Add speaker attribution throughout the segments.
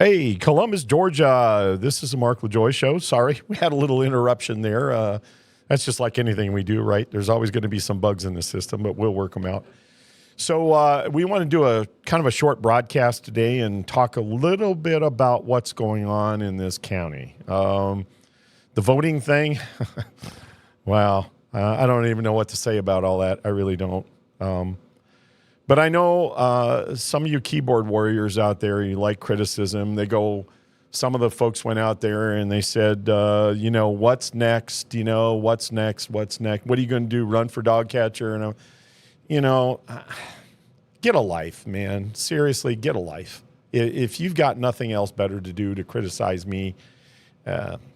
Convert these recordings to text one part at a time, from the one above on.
Speaker 1: Hey, Columbus, Georgia. This is the Mark LaJoye Show. Sorry, we had a little interruption there. That's just like anything we do, right? There's always going to be some bugs in the system, but we'll work them out. So we want to do a kind of a short broadcast today and talk a little bit about what's going on in this county. The voting thing, wow, I don't even know what to say about all that. I really don't. But I know some of you keyboard warriors out there, you like criticism. Some of the folks went out there and they said, what's next? What's next? What's next? What are you going to do? Run for dog catcher? And, get a life, man. Seriously, get a life. If you've got nothing else better to do to criticize me,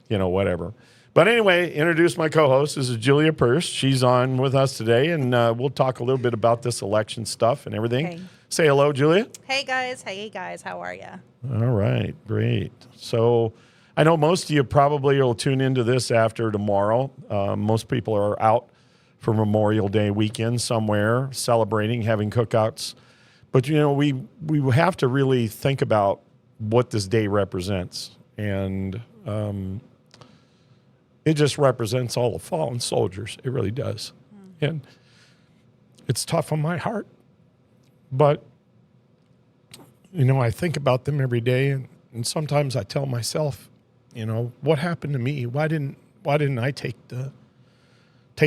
Speaker 1: whatever. But anyway, introduce my co-host. This is Julia Peirce. She's on with us today, and we'll talk a little bit about this election stuff and everything.
Speaker 2: Hey.
Speaker 1: Say hello, Julia.
Speaker 2: Hey, guys. How are you?
Speaker 1: All right, great. So I know most of you probably will tune into this after tomorrow. Most people are out for Memorial Day weekend somewhere, celebrating, having cookouts. But, we have to really think about what this day represents. And it just represents all the fallen soldiers. It really does. And it's tough on my heart. But, I think about them every day. And sometimes I tell myself, what happened to me? Why didn't I take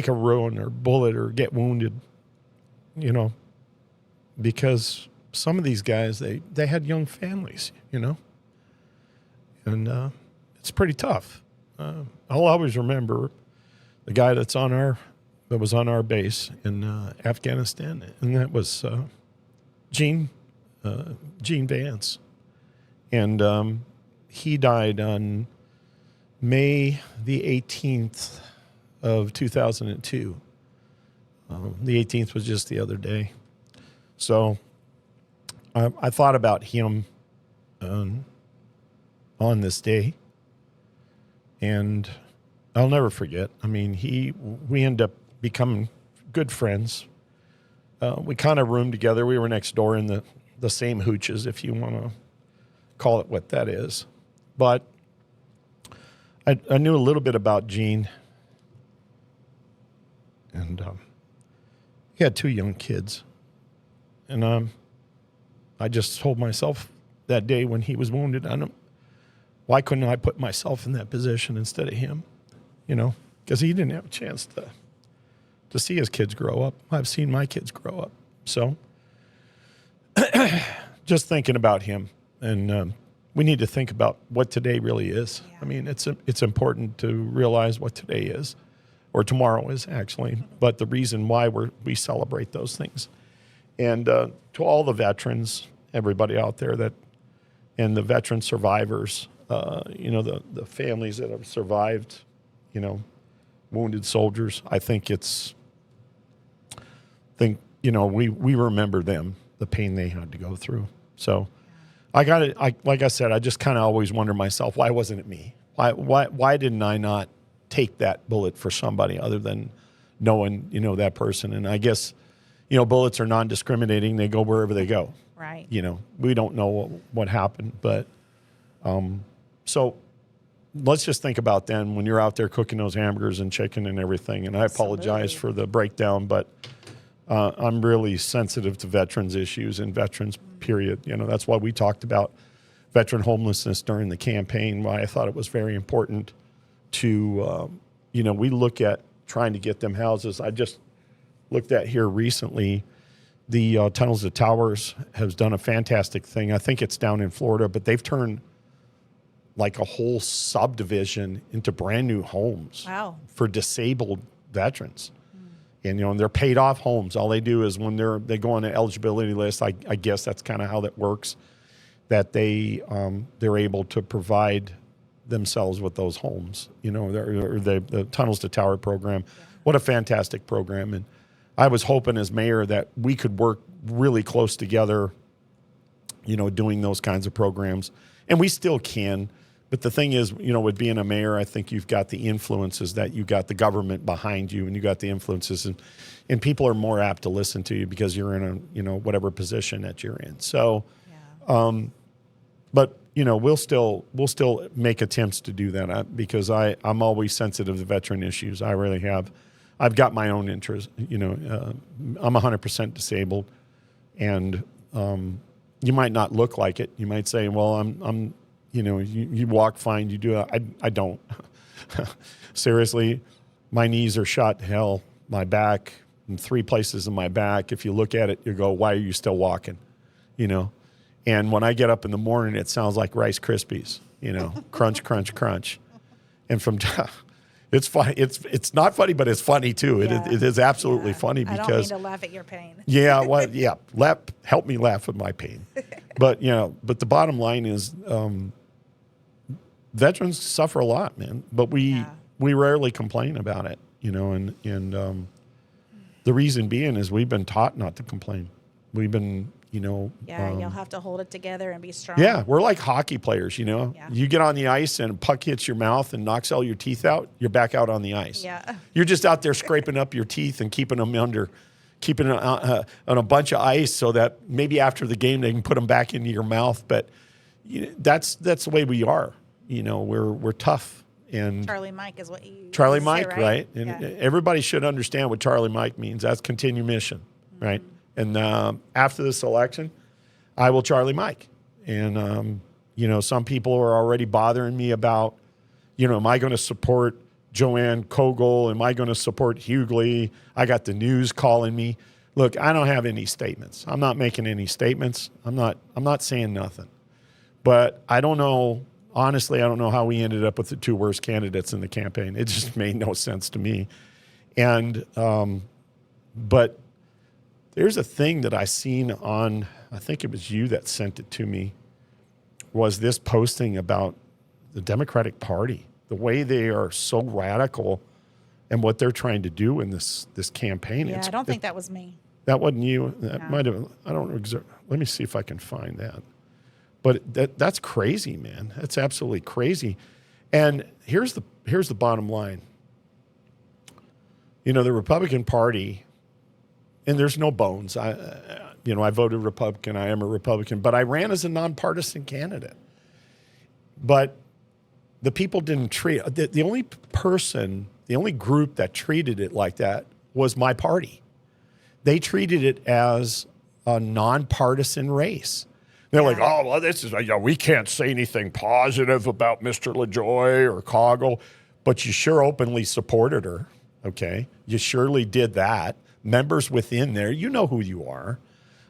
Speaker 1: a ruin or bullet or get wounded? Because some of these guys, they had young families, and it's pretty tough. I'll always remember the guy that was on our base in Afghanistan, and that was Gene Vance, and he died on May the 18th of 2002. The 18th was just the other day. So I thought about him on this day, and I'll never forget. I mean, we ended up becoming good friends. We kind of roomed together. We were next door in the same hooches, if you want to call it what that is. But I knew a little bit about Gene. And he had 2 young kids. And I just told myself that day when he was wounded, why couldn't I put myself in that position instead of him? Because he didn't have a chance to see his kids grow up. I've seen my kids grow up. So just thinking about him. And we need to think about what today really is. Yeah. I mean, it's important to realize what today is. Or tomorrow is, actually, but the reason why we celebrate those things. And to all the veterans, everybody out there and the veteran survivors, the families that have survived, wounded soldiers, I think we remember them, the pain they had to go through. So like I said, I just kind of always wonder myself, why wasn't it me? Why didn't I not take that bullet for somebody other than knowing, that person? And I guess, bullets are non-discriminating. They go wherever they go.
Speaker 2: Right.
Speaker 1: We don't know what happened, but so let's just think about then when you're out there cooking those hamburgers and chicken and everything. And I apologize for the breakdown, but I'm really sensitive to veterans issues and veterans, period. That's why we talked about veteran homelessness during the campaign, why I thought it was very important to, we look at trying to get them houses. I just looked at here recently, the Tunnels to Towers has done a fantastic thing. I think it's down in Florida, but they've turned like a whole subdivision into brand new homes.
Speaker 2: Wow. For
Speaker 1: disabled veterans. And, they're paid off homes. All they do is when they go on the eligibility list, I guess that's kind of how that works, that they're able to provide themselves with those homes, the Tunnels to Tower program. Yeah. What a fantastic program. And I was hoping as mayor that we could work really close together, doing those kinds of programs. And we still can. But the thing is, with being a mayor, I think you've got the influences, that you got the government behind you and you got the influences, and people are more apt to listen to you because you're in a, whatever position that you're in. So, but we'll still make attempts to do that because I'm always sensitive to veteran issues. I really have. I've got my own interest. I'm 100% disabled, and you might not look like it. You might say, well, I'm you walk fine. You do that. I don't. Seriously, my knees are shot to hell. My back, in 3 places in my back. If you look at it, you go, why are you still walking? And when I get up in the morning, it sounds like Rice Krispies, crunch, crunch, crunch. And it's funny. It's not funny, but it's funny too.
Speaker 2: Yeah.
Speaker 1: It is absolutely funny
Speaker 2: I
Speaker 1: because.
Speaker 2: don't mean to laugh at your pain.
Speaker 1: Yeah, well, yeah. Help me laugh at my pain. But the bottom line is, veterans suffer a lot, man. But we rarely complain about it, and the reason being is we've been taught not to complain. We've been,
Speaker 2: you'll have to hold it together and be strong.
Speaker 1: Yeah, we're like hockey players,
Speaker 2: Yeah.
Speaker 1: You get on the ice and a puck hits your mouth and knocks all your teeth out, you're back out on the ice.
Speaker 2: Yeah.
Speaker 1: You're just out there scraping up your teeth and keeping them on a bunch of ice so that maybe after the game they can put them back into your mouth. But that's the way we are. We're tough. And
Speaker 2: Charlie Mike is what you
Speaker 1: Charlie
Speaker 2: say,
Speaker 1: Mike, right? And everybody should understand what Charlie Mike means. That's continue mission, right? And after this election, I will Charlie Mike. And, some people are already bothering me about, am I going to support Joanne Cogle? Am I going to support Hugley? I got the news calling me. Look, I don't have any statements. I'm not making any statements. I'm not saying nothing. But I don't know. Honestly, I don't know how we ended up with the 2 worst candidates in the campaign. It just made no sense to me. And, but there's a thing that I seen on, I think it was you that sent it to me, was this posting about the Democratic Party, the way they are so radical and what they're trying to do in this campaign.
Speaker 2: Yeah, I don't think that was me.
Speaker 1: That wasn't you. That might have, I don't know. Let me see if I can find that. But that's crazy, man. That's absolutely crazy. And here's the bottom line. The Republican Party, and there's no bones. I voted Republican. I am a Republican, but I ran as a nonpartisan candidate. But the people didn't treat the only group that treated it like that was my party. They treated it as a nonpartisan race. They're like, oh, well, this is, we can't say anything positive about Mr. LaJoye or Cogle, but you sure openly supported her, okay? You surely did that. Members within there, you know who you are.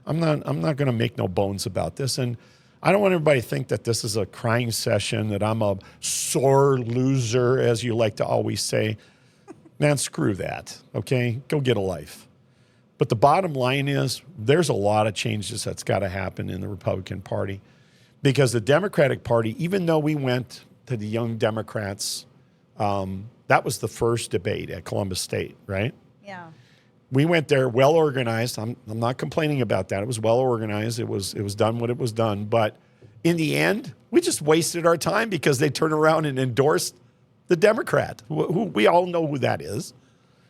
Speaker 1: I'm not going to make no bones about this. And I don't want everybody to think that this is a crying session, that I'm a sore loser, as you like to always say. Man, screw that, okay? Go get a life. But the bottom line is there's a lot of changes that's got to happen in the Republican Party, because the Democratic Party, even though we went to the Young Democrats, that was the first debate at Columbus State, right?
Speaker 2: Yeah.
Speaker 1: We went there well organized. I'm not complaining about that. It was well organized. It was done what it was done. But in the end, we just wasted our time because they turned around and endorsed the Democrat, who we all know who that is,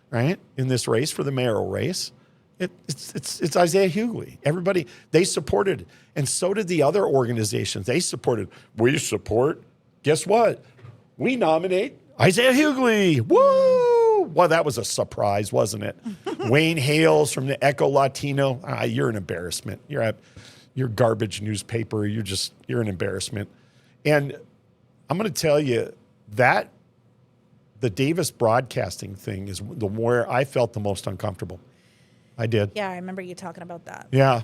Speaker 1: right? In this race for the mayoral race. It's Isaiah Hugley. Everybody, they supported, and so did the other organizations. They supported. We support. Guess what? We nominate Isaiah Hugley. Woo! Well, that was a surprise, wasn't it? Wayne Hales from the Echo Latino. You're an embarrassment. You're garbage newspaper. You're an embarrassment. And I'm going to tell you that the Davis Broadcasting thing is the where I felt the most uncomfortable. I did.
Speaker 2: Yeah, I remember you talking about that.
Speaker 1: Yeah.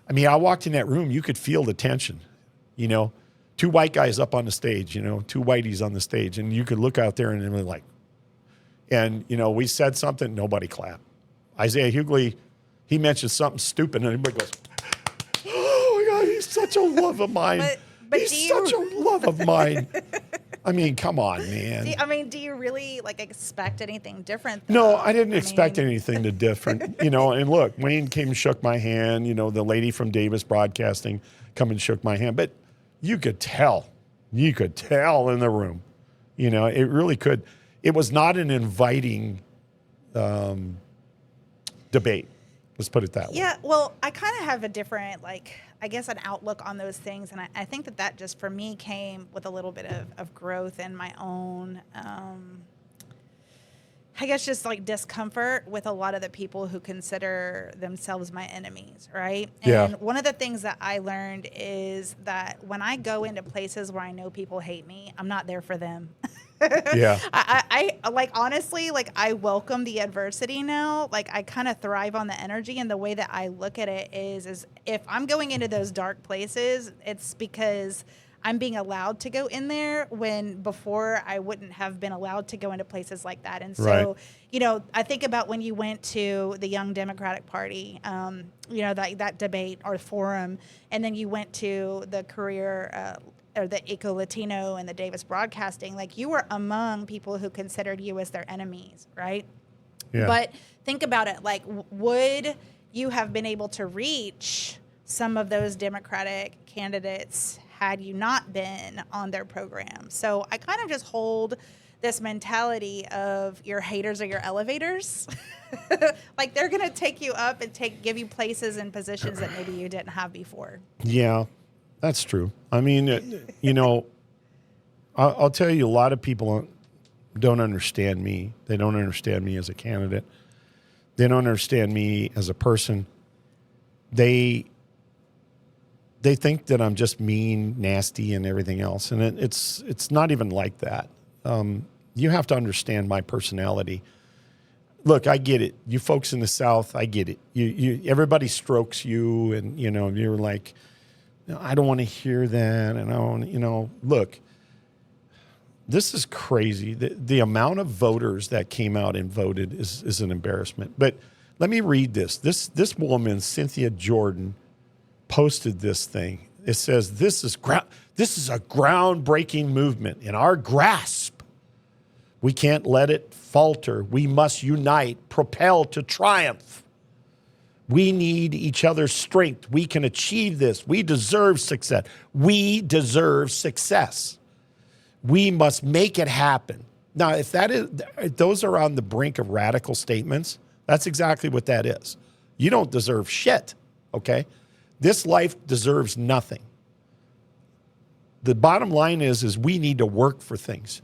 Speaker 1: I mean, I walked in that room, you could feel the tension, 2 white guys up on the stage, 2 whiteys on the stage, and you could look out there and they were like, and, we said something, nobody clapped. Isaiah Hugley, he mentioned something stupid, and everybody goes, oh my God, he's such a love of mine.
Speaker 2: But
Speaker 1: he's such a love of mine. I mean, come on, man.
Speaker 2: Do you really expect anything different?
Speaker 1: No, I didn't expect anything different. And look, Wayne came and shook my hand. The lady from Davis Broadcasting come and shook my hand. But you could tell in the room. It really could. It was not an inviting debate. Let's put it that way.
Speaker 2: Yeah, well, I kind of have a different, I guess, an outlook on those things. And I think that just for me came with a little bit of growth in my own, I guess, just like discomfort with a lot of the people who consider themselves my enemies, right?
Speaker 1: Yeah.
Speaker 2: And one of the things that I learned is that when I go into places where I know people hate me, I'm not there for them.
Speaker 1: Yeah.
Speaker 2: I like, honestly, like, I welcome the adversity now. Like, I kind of thrive on the energy, and the way that I look at it is if I'm going into those dark places, it's because I'm being allowed to go in there, when before I wouldn't have been allowed to go into places like that. And so,
Speaker 1: Right.
Speaker 2: you know, I think about when you went to the Young Democratic Party, you know, that debate or forum, and then you went to the career, or the Eco Latino and the Davis Broadcasting, like, you were among people who considered you as their enemies, right?
Speaker 1: Yeah.
Speaker 2: But think about it, like, would you have been able to reach some of those Democratic candidates had you not been on their program? So I kind of just hold this mentality of your haters are your elevators. Like, they're going to take you up and give you places and positions that maybe you didn't have before.
Speaker 1: Yeah, that's true. I mean, you know, I'll tell you, a lot of people don't understand me. They don't understand me as a candidate. They don't understand me as a person. They think that I'm just mean, nasty, and everything else, and it's not even like that. You have to understand my personality. Look, I get it. You folks in the South, I get it. You everybody strokes you, and you know you're like, I don't want to hear that, and I don't, you know. Look, this is crazy. The amount of voters that came out and voted is an embarrassment. But let me read this. This woman, Cynthia Jordan, posted this thing. It says, this is a groundbreaking movement in our grasp. We can't let it falter. We must unite, propel to triumph. We need each other's strength. We can achieve this. We deserve success. We deserve success. We must make it happen. Now, if those are on the brink of radical statements, that's exactly what that is. You don't deserve shit, okay? This life deserves nothing. The bottom line is we need to work for things.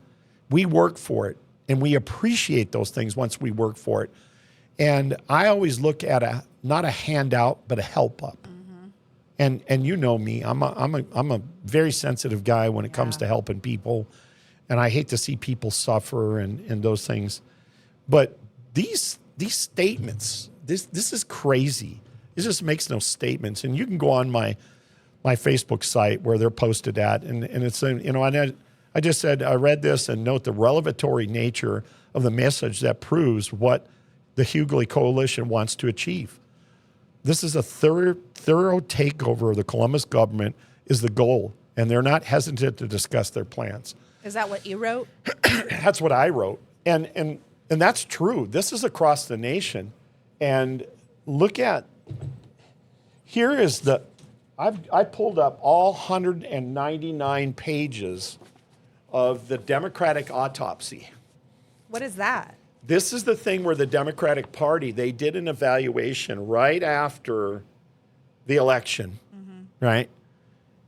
Speaker 1: We work for it, and we appreciate those things once we work for it. And I always look at not a handout, but a help up. Mm-hmm. And you know me, I'm a very sensitive guy when it comes to helping people, and I hate to see people suffer and those things. But these statements, this is crazy. It just makes no statements. And you can go on my Facebook site where they're posted at, and it's, you know, and I just said, I read this and note the revelatory nature of the message that proves what the Hugley Coalition wants to achieve. This is a thorough takeover of the Columbus government is the goal, and they're not hesitant to discuss their plans.
Speaker 2: Is that what you wrote?
Speaker 1: That's what I wrote. And that's true. This is across the nation. And look at, here is I pulled up all 199 pages of the Democratic autopsy.
Speaker 2: What is that?
Speaker 1: This is the thing where the Democratic Party, they did an evaluation right after the election, right?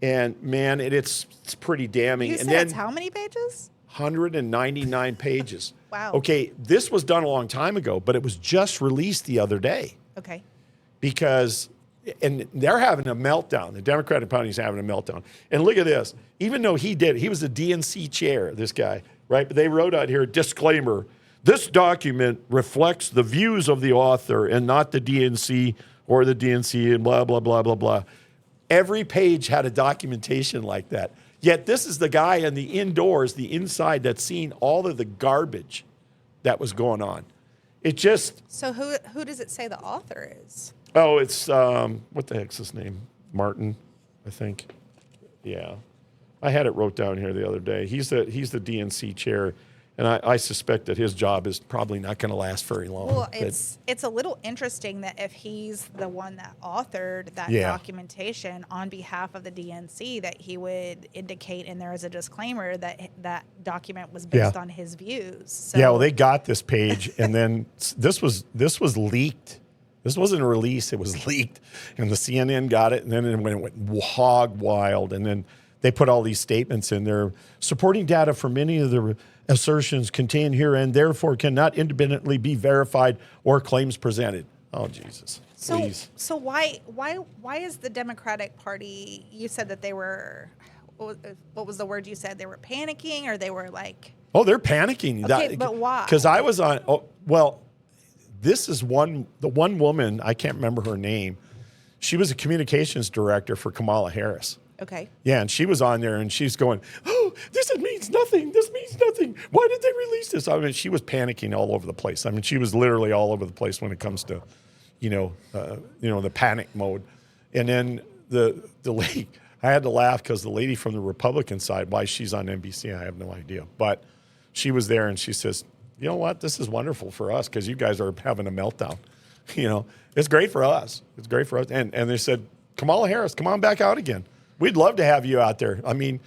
Speaker 1: And man, it's pretty damning.
Speaker 2: You
Speaker 1: and
Speaker 2: said
Speaker 1: then
Speaker 2: it's how many pages?
Speaker 1: 199 pages.
Speaker 2: Wow.
Speaker 1: Okay, this was done a long time ago, but it was just released the other day.
Speaker 2: Okay.
Speaker 1: Because, and they're having a meltdown. The Democratic Party's having a meltdown. And look at this. Even though he was a DNC chair, this guy, right? But they wrote out here, disclaimer, this document reflects the views of the author and not the DNC or the DNC and blah, blah, blah, blah, blah. Every page had a documentation like that. Yet this is the guy in the indoors, the inside, that's seen all of the garbage that was going on. It just...
Speaker 2: So who does it say the author is?
Speaker 1: Oh, it's, what the heck's his name? Martin, I think. Yeah. I had it wrote down here the other day. He's the DNC chair, and I suspect that his job is probably not going to last very long.
Speaker 2: Well, it's a little interesting that if he's the one that authored that documentation on behalf of the DNC, that he would indicate in there as a disclaimer that that document was based on his views. So,
Speaker 1: yeah, well, they got this page, and then this was leaked This wasn't a release. It was leaked, and the CNN got it, and then it went hog wild. And then they put all these statements in there supporting data for many of the assertions contained here and therefore cannot independently be verified or claims presented. Oh, Jesus. Please.
Speaker 2: So why is the Democratic Party, you said that they were, what was the word you said? They were panicking, or they were like...
Speaker 1: Oh, they're panicking.
Speaker 2: Okay, but why?
Speaker 1: Because I was on, this is the one woman, I can't remember her name. She was a communications director for Kamala Harris.
Speaker 2: Okay.
Speaker 1: Yeah, and she was on there, and she's going, "Oh, this means nothing. This means nothing. Why did they release this?" I mean, she was panicking all over the place. I mean, she was literally all over the place when it comes to, the panic mode. And then the lady, I had to laugh because the lady from the Republican side, why she's on NBC, I have no idea. But she was there, and she says, "You know what? This is wonderful for us because you guys are having a meltdown. It's great for us. It's great for us." And they said, "Kamala Harris, come on back out again. We'd love to have you out there. I mean,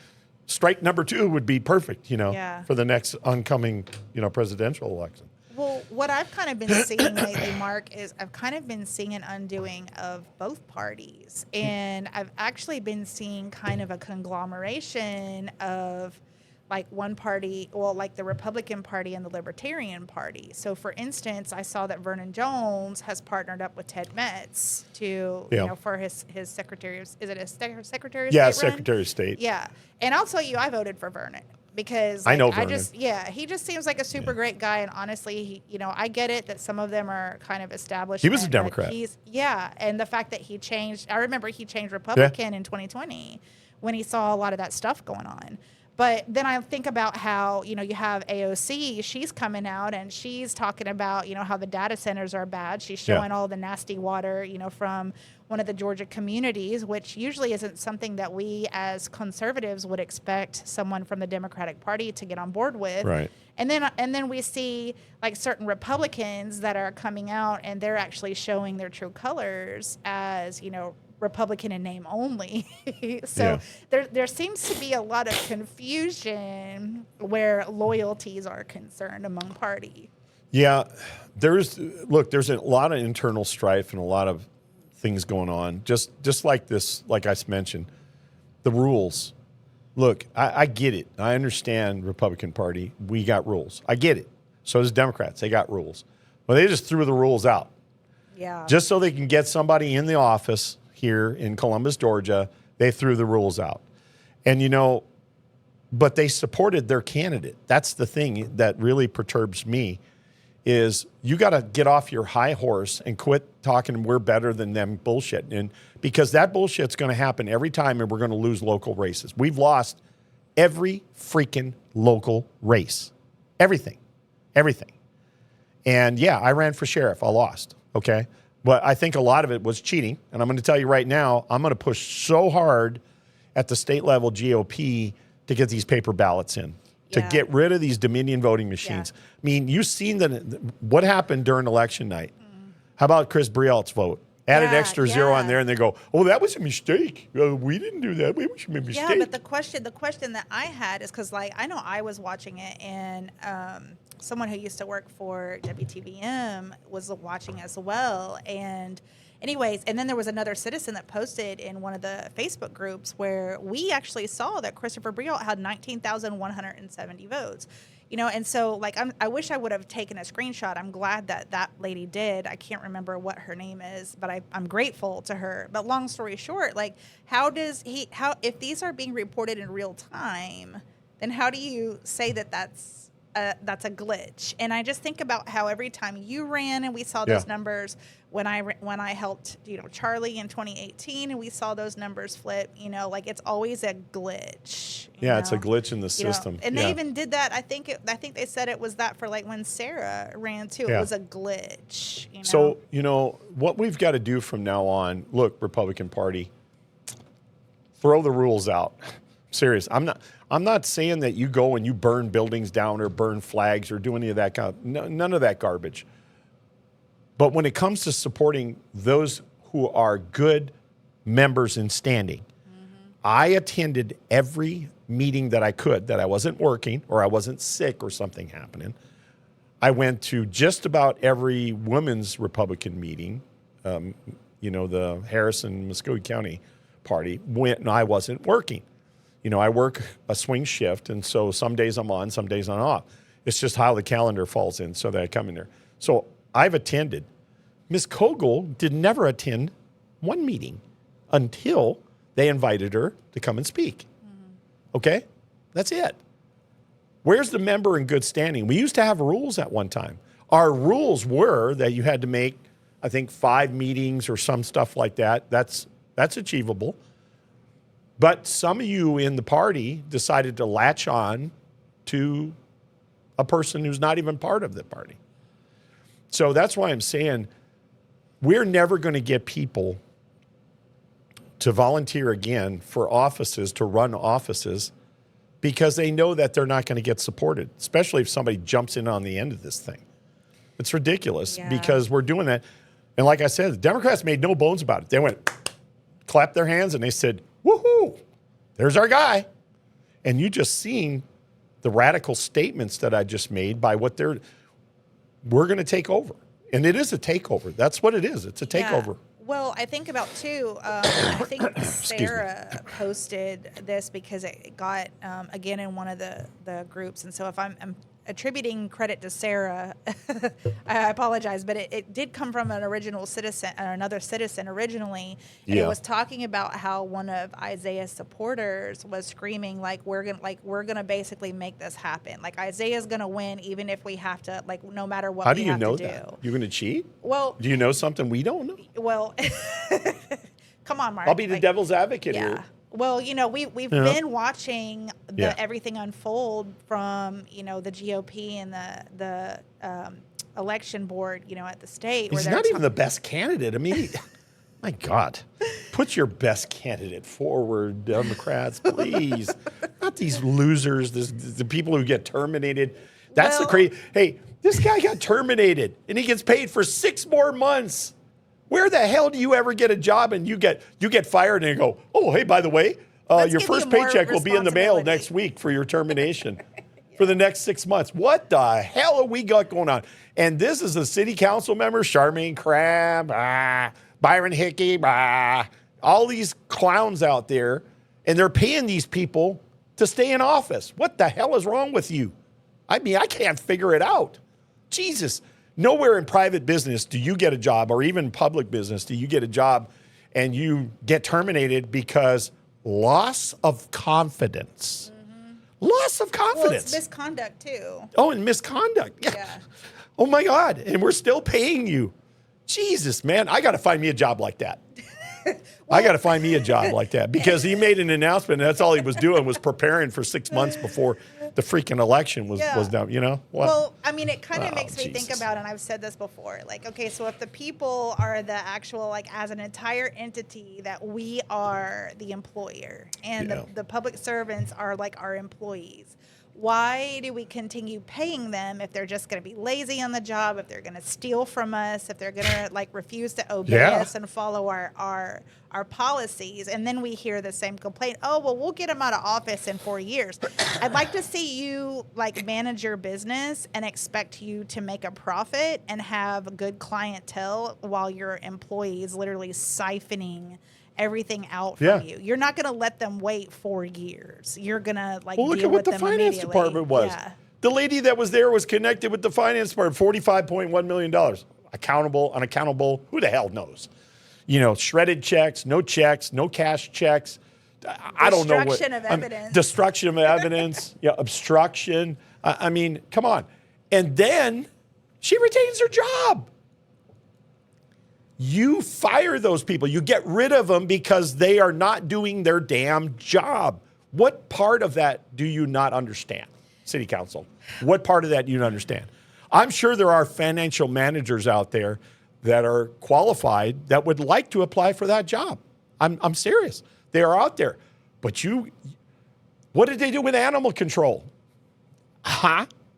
Speaker 1: strike number 2 would be perfect, for the next oncoming, presidential election."
Speaker 2: Well, what I've kind of been seeing lately, Mark, is I've kind of been seeing an undoing of both parties. And I've actually been seeing kind of a conglomeration of like one party, like the Republican Party and the Libertarian Party. So, for instance, I saw that Vernon Jones has partnered up with Ted Metz to, for his Secretary of, is it a Secretary of State?
Speaker 1: Yeah,
Speaker 2: run?
Speaker 1: Secretary of State.
Speaker 2: Yeah. And I'll tell you, I voted for Vernon. Because
Speaker 1: I know Vernon.
Speaker 2: He just seems like a super great guy, and honestly, I get it that some of them are kind of established.
Speaker 1: He was a Democrat.
Speaker 2: And the fact that he changed, I remember he changed Republican in 2020 when he saw a lot of that stuff going on. But then I think about how, you have AOC, she's coming out and she's talking about, how the data centers are bad. She's showing all the nasty water, from one of the Georgia communities, which usually isn't something that we as conservatives would expect someone from the Democratic Party to get on board with.
Speaker 1: Right.
Speaker 2: And then we see like certain Republicans that are coming out and they're actually showing their true colors as, Republican in name only. So there seems to be a lot of confusion where loyalties are concerned among party.
Speaker 1: Yeah, there's a lot of internal strife and a lot of things going on. Just like this, like I mentioned, the rules. Look, I get it. I understand Republican Party. We got rules. I get it. So does Democrats. They got rules. But they just threw the rules out.
Speaker 2: Yeah.
Speaker 1: Just so they can get somebody in the office here in Columbus, Georgia, they threw the rules out. And, but they supported their candidate. That's the thing that really perturbs me is you got to get off your high horse and quit talking we're better than them bullshit. And because that bullshit's going to happen every time and we're going to lose local races. We've lost every freaking local race. Everything. And yeah, I ran for sheriff. I lost. Okay. But I think a lot of it was cheating. And I'm going to tell you right now, I'm going to push so hard at the state level GOP to get these paper ballots in, to get rid of these Dominion voting machines. Yeah. I mean, you've seen what happened during election night. How about Chris Brielt's vote? Added extra zero on there, and they go, "Oh, that was a mistake. We didn't do that. We made a mistake."
Speaker 2: Yeah, but the question that I had is because, like, I know I was watching it, and someone who used to work for WTVM was watching as well. And anyways, and then there was another citizen that posted in one of the Facebook groups where we actually saw that Christopher Brielt had 19,170 votes. And so, like, I wish I would have taken a screenshot. I'm glad that lady did. I can't remember what her name is, but I'm grateful to her. But long story short, like, if these are being reported in real time, then how do you say that's a glitch? And I just think about how every time you ran and we saw those numbers, when I helped, Charlie in 2018 and we saw those numbers flip, like it's always a glitch.
Speaker 1: It's a glitch in the system.
Speaker 2: And they even did that. I think they said it was that for like when Sarah ran too. It was a glitch.
Speaker 1: So, what we've got to do from now on, look, Republican Party, throw the rules out. Serious. I'm not saying that you go and you burn buildings down or burn flags or do any of that none of that garbage. But when it comes to supporting those who are good members in standing, I attended every meeting that I could, that I wasn't working or I wasn't sick or something happening. I went to just about every women's Republican meeting the Harrison Muskogee County party went, and I wasn't working. I work a swing shift, and so some days I'm on, some days I'm off. It's just how the calendar falls in, so that I come in there. So I've attended. Miss Cogle did never attend one meeting until they invited her to come and speak. Okay? That's it. Where's the member in good standing? We used to have rules at one time. Our rules were that you had to make, I think, 5 meetings or some stuff like that. That's achievable. But some of you in the party decided to latch on to a person who's not even part of the party. So that's why I'm saying we're never going to get people to volunteer again for offices, to run offices, because they know that they're not going to get supported, especially if somebody jumps in on the end of this thing. It's ridiculous because we're doing that. And like I said, the Democrats made no bones about it. They went, clapped their hands, and they said, woohoo, there's our guy. And you just seen the radical statements that I just made by what we're going to take over. And it is a takeover. That's what it is. It's a takeover.
Speaker 2: Yeah. Well, I think about too, I think Sarah posted this because it got, again, in one of the groups. And so if I'm attributing credit to Sarah, I apologize, but it did come from an original citizen, or another citizen originally. And it was talking about how one of Isaiah's supporters was screaming, we're gonna basically make this happen. Like, Isaiah's gonna win, even if we have to, no matter what.
Speaker 1: How do you know that? You're gonna cheat?
Speaker 2: Well,
Speaker 1: do you know something we don't know?
Speaker 2: Well, come on, Mark.
Speaker 1: I'll be the devil's advocate here.
Speaker 2: Well, we've been watching everything unfold from, the GOP and the election board, at the state.
Speaker 1: He's not even the best candidate. I mean, my God, put your best candidate forward, Democrats, please. Not these losers, the people who get terminated. That's the crazy. Hey, this guy got terminated, and he gets paid for 6 more months. Where the hell do you ever get a job and you get fired and you go, oh, hey, by the way, your first paycheck will be in the mail next week for your termination for the next 6 months. What the hell have we got going on? And this is a city council member, Charmaine Crabb, Byron Hickey, all these clowns out there, and they're paying these people to stay in office. What the hell is wrong with you? I mean, I can't figure it out. Jesus. Nowhere in private business do you get a job, or even public business do you get a job and you get terminated because loss of confidence. Loss of confidence.
Speaker 2: Well, it's misconduct too.
Speaker 1: Oh, and misconduct. Yeah. Oh my God. And we're still paying you. Jesus, man, I got to find me a job like that. I got to find me a job like that, because he made an announcement, and that's all he was doing was preparing for 6 months before the freaking election was done,
Speaker 2: Well, I mean, it kind of makes me think about, and I've said this before, okay, so if the people are the actual, as an entire entity, that we are the employer, and the public servants are our employees, why do we continue paying them if they're just going to be lazy on the job, if they're going to steal from us, if they're going to refuse to obey us and follow our policies? And then we hear the same complaint, oh, well, we'll get them out of office in 4 years. I'd like to see you manage your business and expect you to make a profit and have good clientele while your employees literally siphoning everything out from you. You're not going to let them wait 4 years. You're going to
Speaker 1: look at what the finance department was. Yeah. The lady that was there was connected with the finance department, $45.1 million. Accountable, unaccountable, who the hell knows? Shredded checks, no cash checks. I don't know what.
Speaker 2: Destruction of evidence.
Speaker 1: Destruction of evidence. Obstruction. I mean, come on. And then she retains her job. You fire those people. You get rid of them because they are not doing their damn job. What part of that do you not understand, City Council? What part of that do you not understand? I'm sure there are financial managers out there that are qualified that would like to apply for that job. I'm serious. They are out there. But what did they do with animal control?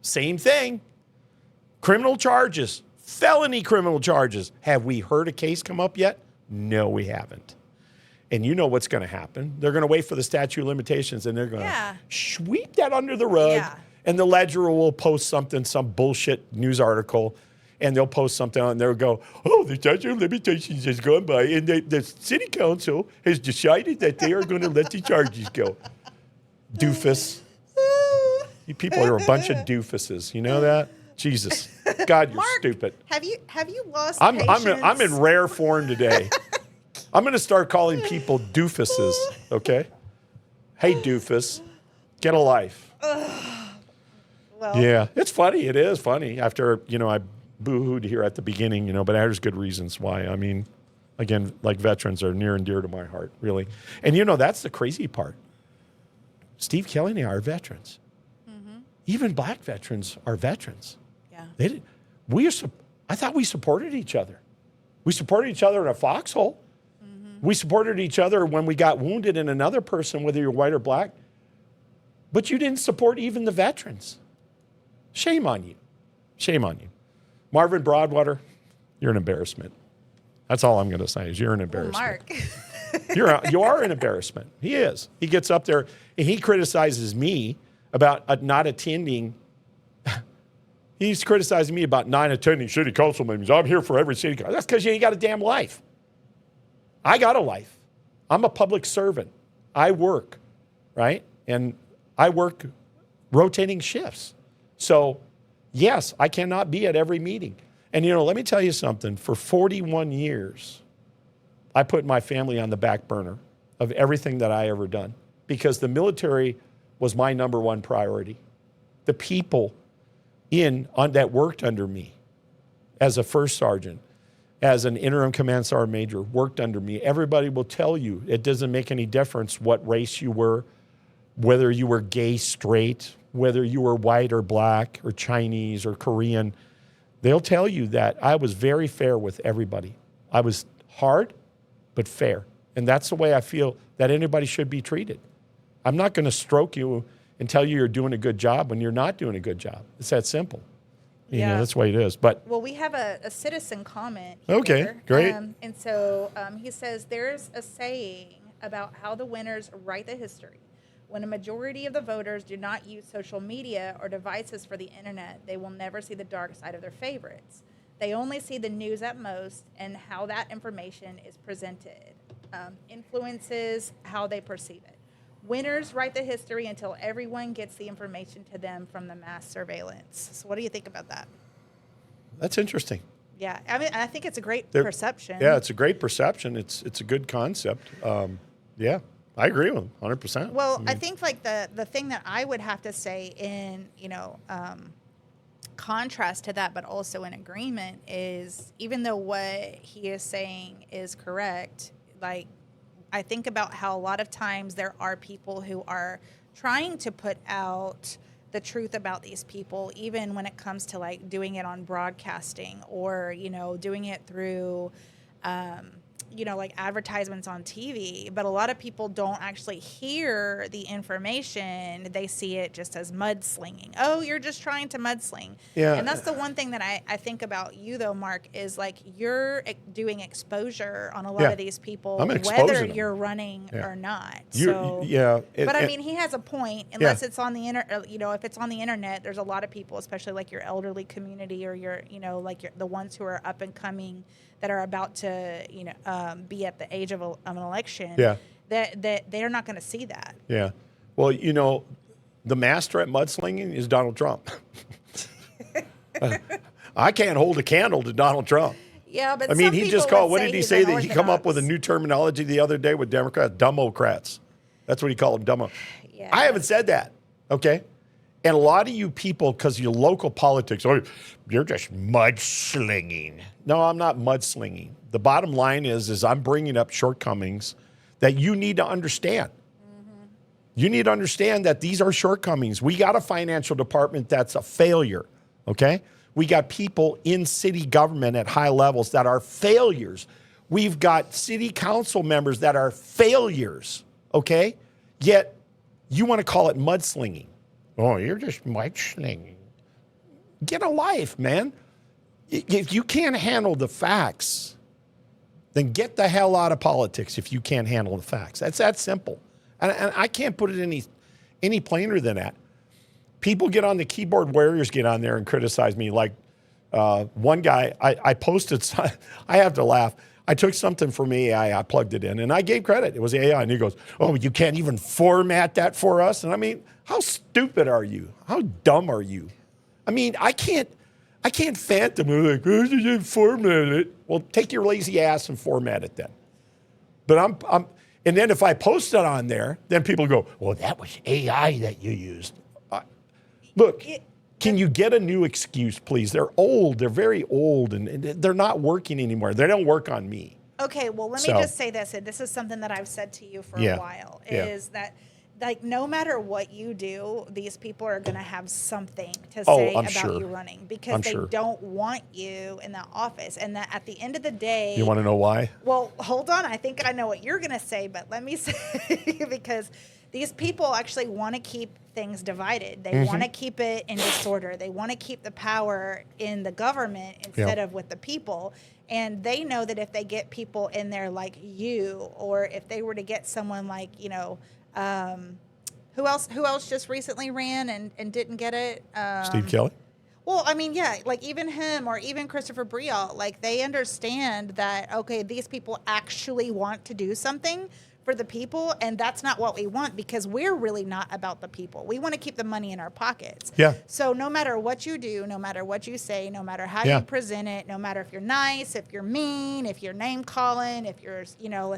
Speaker 1: Same thing. Criminal charges. Felony criminal charges. Have we heard a case come up yet? No, we haven't. And you know what's going to happen. They're going to wait for the statute of limitations, and they're going to sweep that under the rug, and the Ledger will post some bullshit news article, and they'll post something and they'll go, oh, the statute of limitations has gone by, and the city council has decided that they are going to let the charges go. Doofus. You people are a bunch of doofuses. You know that? Jesus. God, you're
Speaker 2: Mark,
Speaker 1: stupid.
Speaker 2: Have you lost
Speaker 1: I'm
Speaker 2: patience?
Speaker 1: in rare form today. I'm going to start calling people doofuses, okay? Hey, doofus, get a life.
Speaker 2: Well,
Speaker 1: Yeah, it's funny. It is funny. After, I boo-hooed here at the beginning, but there's good reasons why. I mean, again, like veterans are near and dear to my heart, really. And, that's the crazy part. Steve Kelly and I are veterans. Mm-hmm. Even black veterans are veterans.
Speaker 2: Yeah.
Speaker 1: I thought we supported each other. We supported each other in a foxhole. Mm-hmm. We supported each other when we got wounded in another person, whether you're white or black. But you didn't support even the veterans. Shame on you. Shame on you. Marvin Broadwater, you're an embarrassment. That's all I'm going to say is you're an embarrassment.
Speaker 2: Well, Mark.
Speaker 1: You are an embarrassment. He is. He gets up there and he criticizes me about not attending. He's criticizing me about not attending city council meetings. I'm here for every city council. That's because you ain't got a damn life. I got a life. I'm a public servant. I work, right? And I work rotating shifts. So, yes, I cannot be at every meeting. And, let me tell you something. For 41 years, I put my family on the back burner of everything that I ever done because the military was my number one priority. The people that worked under me as a first sergeant, as an interim command sergeant major, worked under me. Everybody will tell you it doesn't make any difference what race you were, whether you were gay, straight, whether you were white or black or Chinese or Korean. They'll tell you that I was very fair with everybody. I was hard, but fair. And that's the way I feel that anybody should be treated. I'm not going to stroke you and tell you you're doing a good job when you're not doing a good job. It's that simple. That's the way it is. But
Speaker 2: well, we have a citizen comment
Speaker 1: here. Okay, great.
Speaker 2: And so he says, there's a saying about how the winners write the history. When a majority of the voters do not use social media or devices for the internet, they will never see the dark side of their favorites. They only see the news at most, and how that information is presented influences how they perceive it. Winners write the history until everyone gets the information to them from the mass surveillance. So what do you think about that?
Speaker 1: That's interesting.
Speaker 2: Yeah, I mean, I think it's a great perception.
Speaker 1: Yeah, it's a great perception. It's a good concept. Yeah, I agree with him 100%.
Speaker 2: Well, I think like the thing that I would have to say in, contrast to that, but also in agreement is, even though what he is saying is correct, like, I think about how a lot of times there are people who are trying to put out the truth about these people, even when it comes to like doing it on broadcasting or, doing it through, like advertisements on TV. But a lot of people don't actually hear the information. They see it just as mudslinging. Oh, you're just trying to mudsling.
Speaker 1: Yeah.
Speaker 2: And that's the one thing that I think about you, though, Mark, is like you're doing exposure on a lot of these people, whether you're running or not. But I mean, he has a point. Unless it's on the if it's on the internet, there's a lot of people, especially like your elderly community or your, the ones who are up and coming that are about to, be at the age of an election. Yeah. That they're not going to see that.
Speaker 1: Yeah. Well, the master at mudslinging is Donald Trump. I can't hold a candle to Donald Trump.
Speaker 2: Yeah, but
Speaker 1: I mean, he just called. What did he say? That he come up with a new terminology the other day with Democrats, dumbocrats. That's what he called them, dumbo.
Speaker 2: Yeah.
Speaker 1: I haven't said that. Okay. And a lot of you people, because your local politics, you're just mudslinging. No, I'm not mudslinging. The bottom line is I'm bringing up shortcomings that you need to understand. Mm-hmm. You need to understand that these are shortcomings. We got a financial department that's a failure, okay? We got people in city government at high levels that are failures. We've got city council members that are failures, okay? Yet you want to call it mudslinging. Oh, you're just mudslinging. Get a life, man. If you can't handle the facts, then get the hell out of politics if you can't handle the facts. That's that simple. And I can't put it any plainer than that. People get on the keyboard warriors, get on there and criticize me like one guy, I posted, I have to laugh. I took something from AI, I plugged it in, and I gave credit. It was AI, and he goes, "Oh, you can't even format that for us?" And I mean, how stupid are you? How dumb are you? I mean, I can't fathom it. Like, oh, you didn't format it. Well, take your lazy ass and format it then. But and then if I post it on there, then people go, "Well, that was AI that you used." Look, can you get a new excuse, please? They're old. They're very old, and they're not working anymore. They don't work on me.
Speaker 2: Okay, well, let me just say this, and this is something that I've said to you for a while, is that, like, no matter what you do, these people are going to have something to say about you running, because they don't want you in that office. And that at the end of the day...
Speaker 1: You want to know why?
Speaker 2: Well, hold on. I think I know what you're going to say, but let me say, because these people actually want to keep things divided. They want to keep it in disorder. They want to keep the power in the government instead of with the people. And they know that if they get people in there like you, or if they were to get someone like, you know, who else just recently ran and didn't get it?
Speaker 1: Steve Kelly?
Speaker 2: Well, I mean, yeah, like even him or even Christopher Brialt, like they understand that, okay, these people actually want to do something for the people, and that's not what we want, because we're really not about the people. We want to keep the money in our pockets.
Speaker 1: Yeah.
Speaker 2: So no matter what you do, no matter what you say, no matter how you present it, no matter if you're nice, if you're mean, if you're name calling, if you're, you know,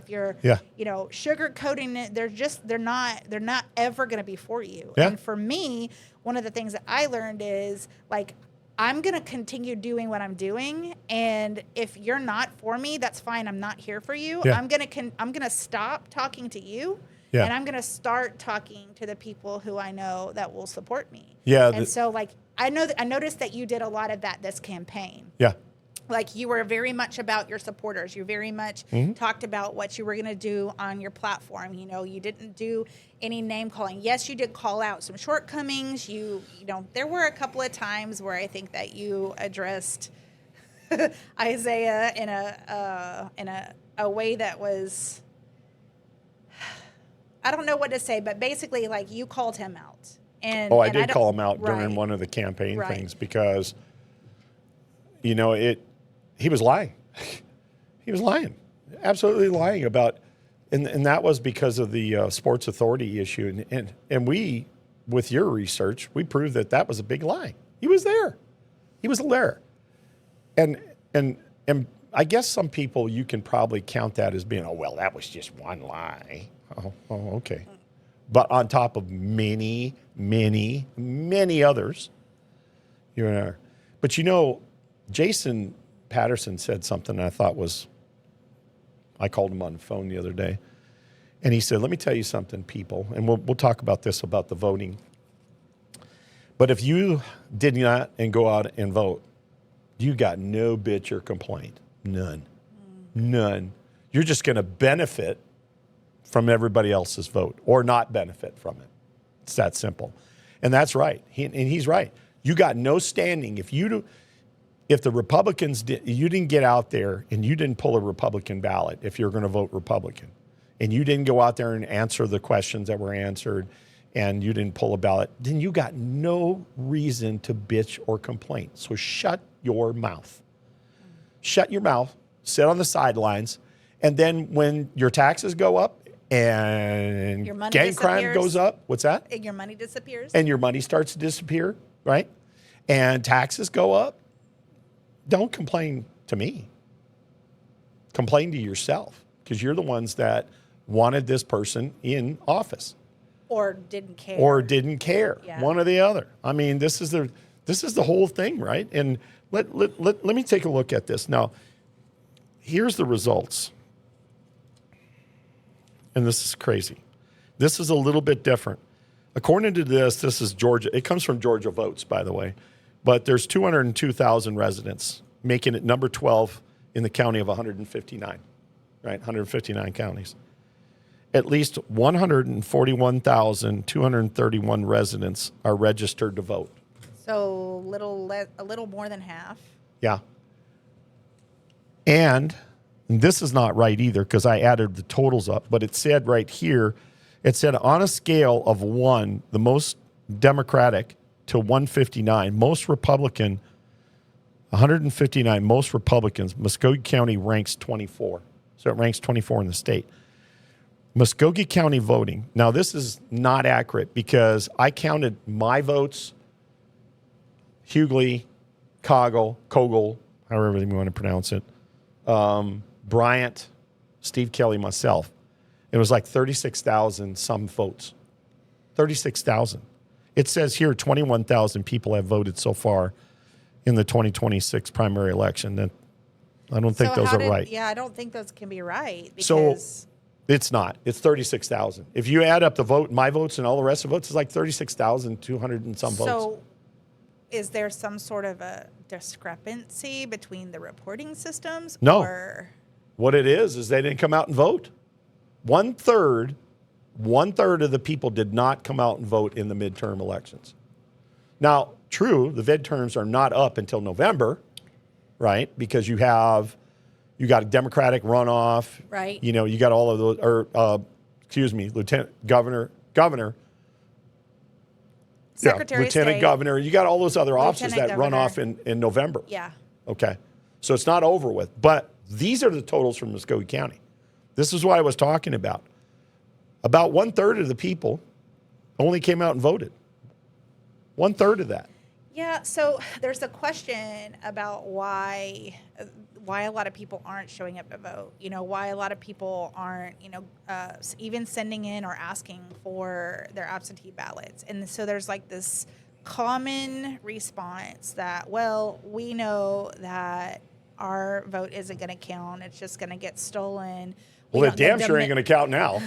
Speaker 2: sugarcoating it, they're not ever going to be for you.
Speaker 1: Yeah.
Speaker 2: And for me, one of the things that I learned is, like, I'm going to continue doing what I'm doing, and if you're not for me, that's fine. I'm not here for you.
Speaker 1: Yeah.
Speaker 2: I'm going to stop talking to you, and I'm going to start talking to the people who I know that will support me.
Speaker 1: Yeah.
Speaker 2: And so, like, I noticed that you did a lot of that this campaign.
Speaker 1: Yeah.
Speaker 2: Like, you were very much about your supporters. You very much talked about what you were going to do on your platform. You know, you didn't do any name calling. Yes, you did call out some shortcomings. You know, there were a couple of times where I think that you addressed Isaiah in a way that was, I don't know what to say, but basically, like, you called him out. And
Speaker 1: I did call him out during one of the campaign things, because, you know, he was lying. He was lying, absolutely lying about, and that was because of the Sports Authority issue. And we, with your research, we proved that was a big lie. He was there. He was there. And I guess some people, you can probably count that as being, oh, well, that was just one lie. Oh, okay. But on top of many, many, many others, you're there. But, you know, Jason Patterson said something I thought I called him on the phone the other day, and he said, "Let me tell you something, people," and we'll talk about this, about the voting. But if you did not and go out and vote, you got no bitch or complaint. None. None. You're just going to benefit from everybody else's vote, or not benefit from it. It's that simple. And that's right. He's right. You got no standing. If the Republicans you didn't get out there and you didn't pull a Republican ballot, if you're going to vote Republican, and you didn't go out there and answer the questions that were answered, and you didn't pull a ballot, then you got no reason to bitch or complain. So shut your mouth. Shut your mouth, sit on the sidelines, and then when your taxes go up and gang crime goes up, what's that?
Speaker 2: And your money disappears.
Speaker 1: And your money starts to disappear, right? And taxes go up. Don't complain to me. Complain to yourself, because you're the ones that wanted this person in office.
Speaker 2: Or didn't care.
Speaker 1: Yeah. One or the other. I mean, this is the whole thing, right? And let me take a look at this. Now, here's the results. And this is crazy. This is a little bit different. According to this is Georgia. It comes from Georgia Votes, by the way. But there's 202,000 residents, making it number 12 in the county of 159, right? 159 counties. At least 141,231 residents are registered to vote.
Speaker 2: So a little more than half.
Speaker 1: Yeah. And this is not right either, because I added the totals up, but it said right here, it said on a scale of 1, the most Democratic, to 159, most Republican, 159, most Republicans. Muskogee County ranks 24. So it ranks 24 in the state. Muskogee County voting. Now, this is not accurate because I counted my votes, Hugley, Cogle, however you want to pronounce it, Bryant, Steve Kelly, myself. It was like 36,000 some votes. 36,000. It says here 21,000 people have voted so far in the 2026 primary election. That I don't think those are right.
Speaker 2: Yeah, I don't think those can be right.
Speaker 1: So
Speaker 2: Because
Speaker 1: it's not. It's 36,000. If you add up the vote, my votes, and all the rest of the votes, it's like 36,200 and some votes.
Speaker 2: So is there some sort of a discrepancy between the reporting systems?
Speaker 1: No.
Speaker 2: Or?
Speaker 1: What it is they didn't come out and vote. One third of the people did not come out and vote in the midterm elections. Now, true, the midterms are not up until November, right? Because you got a Democratic runoff.
Speaker 2: Right.
Speaker 1: You know, you got all of those, Lieutenant Governor.
Speaker 2: Secretary of
Speaker 1: Lieutenant
Speaker 2: State.
Speaker 1: Governor. You got all those other offices
Speaker 2: Lieutenant
Speaker 1: that run
Speaker 2: Governor.
Speaker 1: off in November.
Speaker 2: Yeah.
Speaker 1: Okay. So it's not over with. But these are the totals from Muskogee County. This is what I was talking about. About 1/3 of the people only came out and voted. 1/3 of that.
Speaker 2: Yeah, so there's a question about why a lot of people aren't showing up to vote. You know, why a lot of people aren't, even sending in or asking for their absentee ballots. And so there's like this common response that, well, we know that our vote isn't going to count. It's just going to get stolen.
Speaker 1: Well, it damn sure ain't going to count now.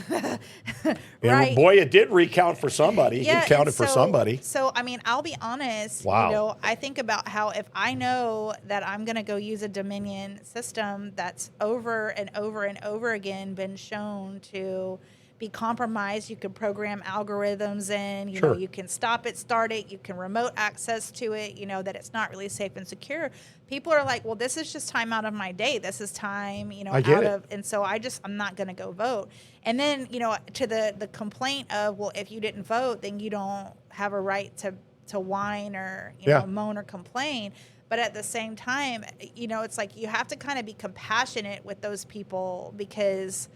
Speaker 2: Right.
Speaker 1: And boy, it did recount for somebody.
Speaker 2: Yeah,
Speaker 1: it counted
Speaker 2: and
Speaker 1: for
Speaker 2: so-
Speaker 1: somebody.
Speaker 2: So, I mean, I'll be honest.
Speaker 1: Wow.
Speaker 2: You know, I think about how if I know that I'm going to go use a Dominion system that's over and over and over again been shown to be compromised, you can program algorithms in, you know,
Speaker 1: Sure.
Speaker 2: you can stop it, start it, you can remote access to it, you know, that it's not really safe and secure. People are like, well, this is just time out of my day. This is time, you know,
Speaker 1: I get
Speaker 2: out
Speaker 1: it.
Speaker 2: of, and so I'm not going to go vote. And then, you know, to the complaint of, well, if you didn't vote, then you don't have a right to whine or, you know, moan or complain. But at the same time, you know, it's like you have to kind of be compassionate with those people, because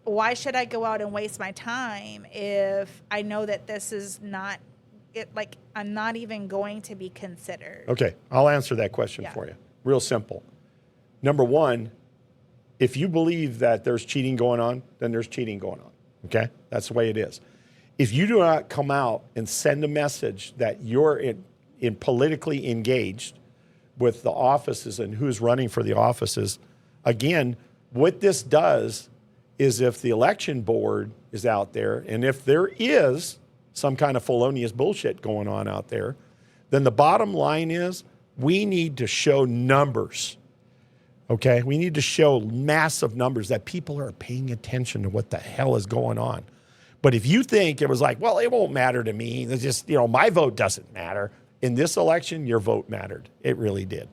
Speaker 2: why should I go out and waste my time if I know that this is not it? Like, I'm not even going to be considered.
Speaker 1: Okay, I'll answer that question for you. Real simple. Number one, if you believe that there's cheating going on, then there's cheating going on. Okay? That's the way it is. If you do not come out and send a message that you're in politically engaged with the offices and who's running for the offices, again, what this does is if the election board is out there, and if there is some kind of felonious bullshit going on out there, then the bottom line is we need to show numbers, okay? We need to show massive numbers that people are paying attention to what the hell is going on. But if you think it was like, well, it won't matter to me, it's just, you know, my vote doesn't matter. In this election, your vote mattered. It really did.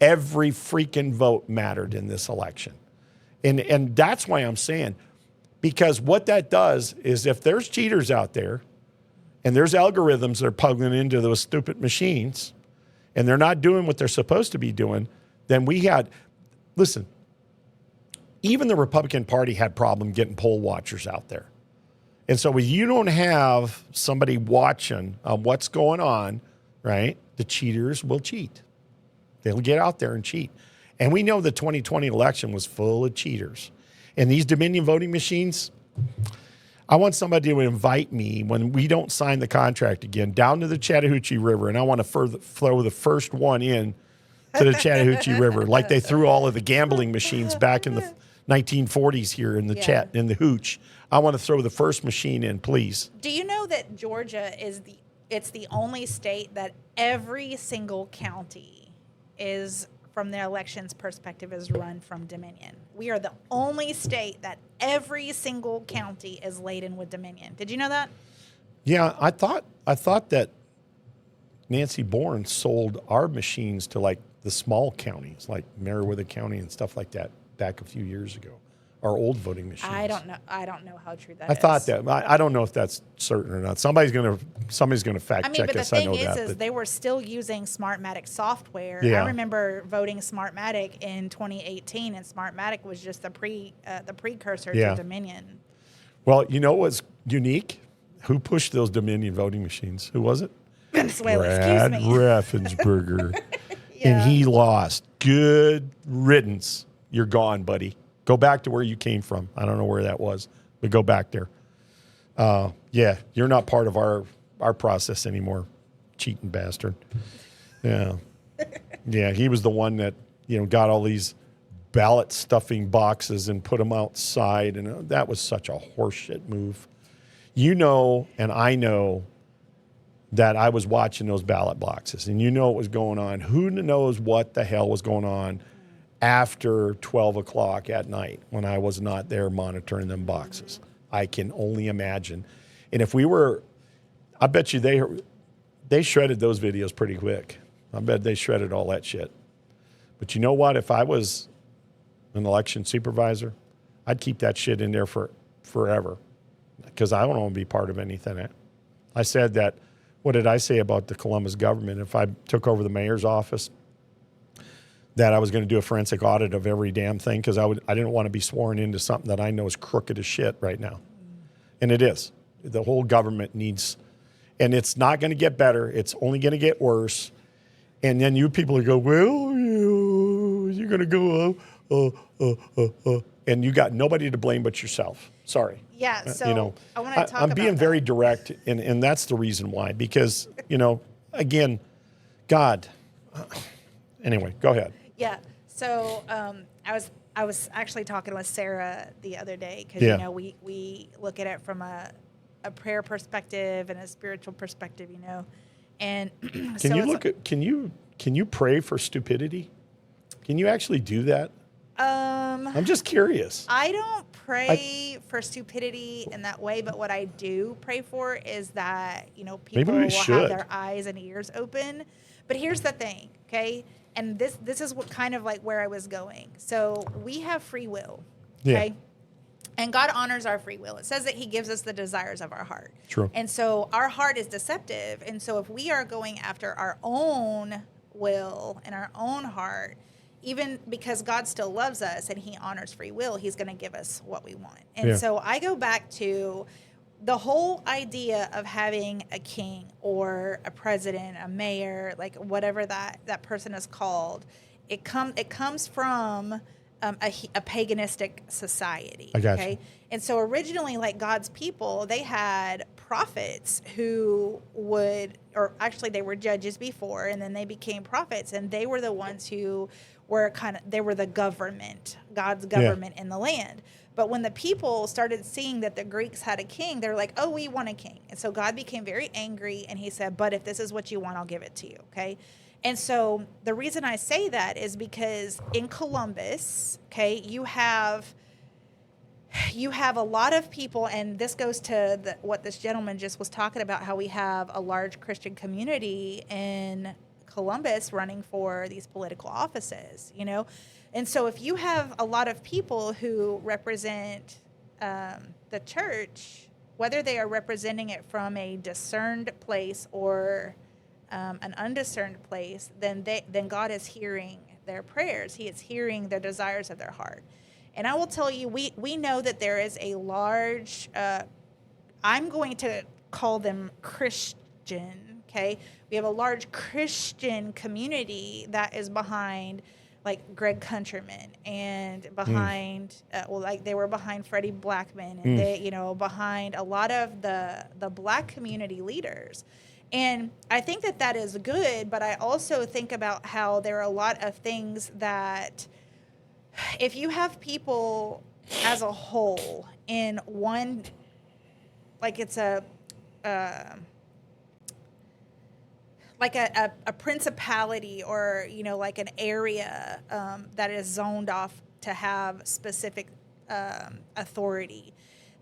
Speaker 1: Every freaking vote mattered in this election. And that's why I'm saying, because what that does is if there's cheaters out there and there's algorithms that are plugging into those stupid machines and they're not doing what they're supposed to be doing, then listen, even the Republican Party had problem getting poll watchers out there. And so when you don't have somebody watching what's going on, right, the cheaters will cheat. They'll get out there and cheat. And we know the 2020 election was full of cheaters. And these Dominion voting machines, I want somebody to invite me when we don't sign the contract again down to the Chattahoochee River, and I want to throw the first one in to the Chattahoochee River, like they threw all of the gambling machines back in the 1940s here in the in the hooch. I want to throw the first machine in, please.
Speaker 2: Do you know that Georgia it's the only state that every single county is, from the elections perspective, is run from Dominion? We are the only state that every single county is laden with Dominion. Did you know that?
Speaker 1: Yeah, I thought that Nancy Bourne sold our machines to like the small counties, like Meriwether County and stuff like that, back a few years ago. our old voting machines.
Speaker 2: I don't know. I don't know how true that
Speaker 1: I
Speaker 2: is.
Speaker 1: thought that. I don't know if that's certain or not. Somebody's gonna fact
Speaker 2: I mean,
Speaker 1: check
Speaker 2: but the
Speaker 1: us. I know
Speaker 2: thing is,
Speaker 1: that. But
Speaker 2: they were still using Smartmatic software.
Speaker 1: Yeah.
Speaker 2: I remember voting Smartmatic in 2018, and Smartmatic was just the precursor
Speaker 1: Yeah.
Speaker 2: to Dominion.
Speaker 1: well, you know what was unique? Who pushed those Dominion voting machines? Who was it?
Speaker 2: Venezuela,
Speaker 1: Brad
Speaker 2: excuse me.
Speaker 1: Raffensperger.
Speaker 2: Yeah.
Speaker 1: And he lost. Good riddance. You're gone, buddy. Go back to where you came from. I don't know where that was, but go back there. Yeah, you're not part of our process anymore, cheating bastard. Yeah. Yeah, he was the one that, got all these ballot stuffing boxes and put them outside. And that was such a horseshit move. And I know that I was watching those ballot boxes, and what was going on. Who knows what the hell was going on after 12 o'clock at night when I was not there monitoring them boxes? I can only imagine. And if we were, I bet you they shredded those videos pretty quick. I bet they shredded all that shit. But you know what? If I was an election supervisor, I'd keep that shit in there for forever, because I don't want to be part of anything. I said that. What did I say about the Columbus government? If I took over the mayor's office, that I was going to do a forensic audit of every damn thing, because I didn't want to be sworn into something that I know is crooked as shit right now. And it is. The whole government needs, and it's not going to get better. It's only going to get worse. And then you people go, well, you're going to go, and you got nobody to blame but yourself. Sorry.
Speaker 2: Yeah, so I want to talk about
Speaker 1: I'm being
Speaker 2: that.
Speaker 1: very direct, and that's the reason why. Because, again, God. Anyway, go ahead.
Speaker 2: Yeah. So I was actually talking with Sarah the other day, because
Speaker 1: Yeah.
Speaker 2: we look at it from a prayer perspective and a spiritual perspective, and
Speaker 1: Can you pray for stupidity? Can you actually do that? I'm just curious.
Speaker 2: I don't pray for stupidity in that way, but what I do pray for is that, people will have their eyes and ears open. But here's the thing, okay? And this is what kind of like where I was going. So we have free will, okay?
Speaker 1: Yeah.
Speaker 2: And God honors our free will. It says that he gives us the desires of our heart.
Speaker 1: True.
Speaker 2: And so our heart is deceptive. And so if we are going after our own will and our own heart, even because God still loves us and he honors free will, he's going to give us what we want. And so I go back to the whole idea of having a king or a president, a mayor, like whatever that person is called. It comes from a paganistic society.
Speaker 1: I got you.
Speaker 2: Okay. And so originally, like God's people, they had prophets who or actually they were judges before, and then they became prophets, and they were the ones who were they were the government, God's government in the land. But when the people started seeing that the Greeks had a king, they're like, oh, we want a king. And so God became very angry, and he said, but if this is what you want, I'll give it to you. Okay. And so the reason I say that is because in Columbus, okay, you have a lot of people, and this goes to what this gentleman just was talking about, how we have a large Christian community in Columbus running for these political offices, And so if you have a lot of people who represent the church, whether they are representing it from a discerned place or an undiscerned place, then God is hearing their prayers. He is hearing the desires of their heart. And I will tell you, we know that there is a large, I'm going to call them Christian, okay? We have a large Christian community that is behind, like, Greg Countryman, and behind, they were behind Freddie Blackman, and they, behind a lot of the black community leaders. And I think that is good, but I also think about how there are a lot of things that, if you have people as a whole in one, like it's a principality, or, like an area that is zoned off to have specific authority,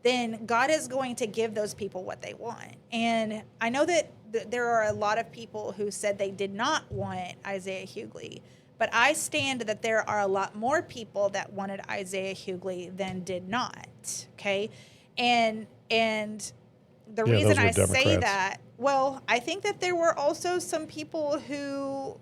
Speaker 2: then God is going to give those people what they want. And I know that there are a lot of people who said they did not want Isaiah Hugley, But I stand that there are a lot more people that wanted Isaiah Hugley than did not. Okay. And the
Speaker 1: Yeah,
Speaker 2: reason
Speaker 1: those were
Speaker 2: I say
Speaker 1: Democrats.
Speaker 2: that, well, I think that there were also some people who,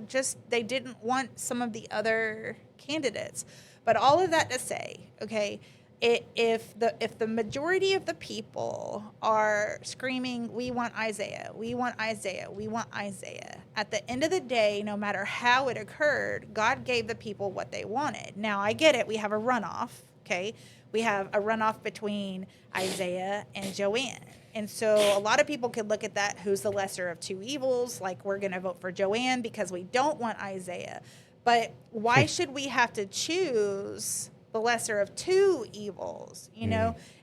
Speaker 2: just they didn't want some of the other candidates. But all of that to say, okay, if the majority of the people are screaming, we want Isaiah, we want Isaiah, we want Isaiah, at the end of the day, no matter how it occurred, God gave the people what they wanted. Now, I get it. We have a runoff, okay? We have a runoff between Isaiah and Joanne. And so a lot of people could look at that, who's the lesser of two evils, like we're going to vote for Joanne because we don't want Isaiah. But why should we have to choose the lesser of two evils, And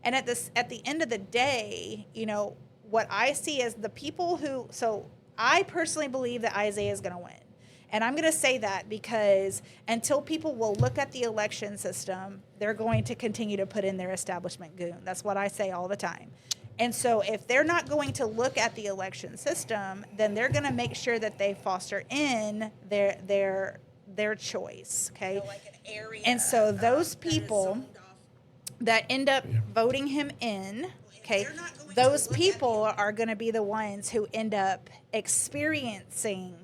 Speaker 2: at the end of the day, what I see is the people who, so I personally believe that Isaiah is going to win. And I'm going to say that because until people will look at the election system, they're going to continue to put in their establishment goon. That's what I say all the time. And so if they're not going to look at the election system, then they're going to make sure that they foster in their choice, okay?
Speaker 3: Like an area.
Speaker 2: And so those people that end up voting him in, okay, those people are going to be the ones who end up experiencing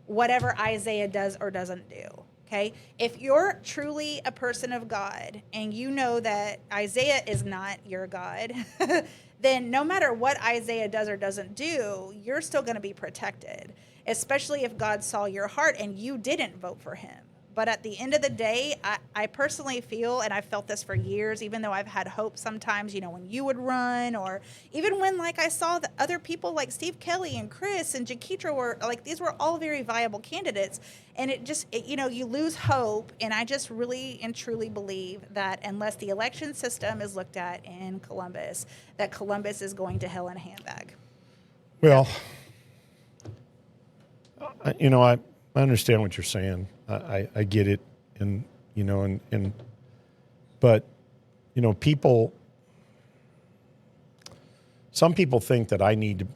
Speaker 2: whatever Isaiah does or doesn't do, okay? If you're truly a person of God and you know that Isaiah is not your God, then no matter what Isaiah does or doesn't do, you're still going to be protected, especially if God saw your heart and you didn't vote for him. But at the end of the day, I personally feel, and I've felt this for years, even though I've had hope sometimes, when you would run, or even when, like, I saw the other people like Steve Kelly and Chris and Jaketra were, like, these were all very viable candidates. And you lose hope. And I just really and truly believe that unless the election system is looked at in Columbus, that Columbus is going to hell in a handbag.
Speaker 1: Well, I understand what you're saying. I get it, but people. Some people think that I need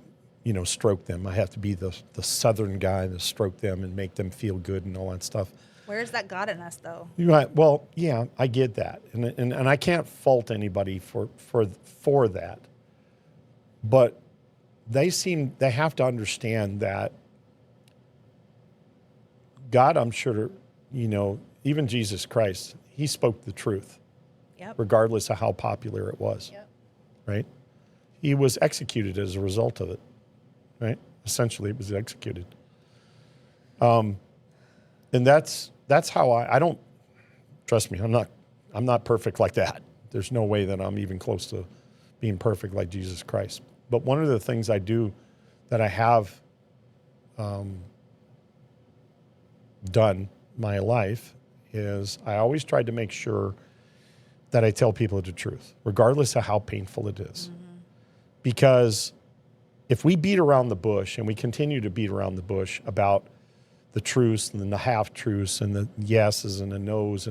Speaker 1: to, stroke them. I have to be the Southern guy to stroke them and make them feel good and all that stuff.
Speaker 2: Where's that God in us, though?
Speaker 1: Well, yeah, I get that, and I can't fault anybody for that. But they have to understand that God, I'm sure, even Jesus Christ, he spoke the truth, regardless of how popular it was, right? He was executed as a result of it, right? Essentially, it was executed. And that's how I don't, trust me, I'm not perfect like that. There's no way that I'm even close to being perfect like Jesus Christ. But one of the things I do that I have done my life is I always tried to make sure that I tell people the truth, regardless of how painful it is. Mm-hmm. Because if we beat around the bush and we continue to beat around the bush about the truths and the half-truths and the yeses and the nos,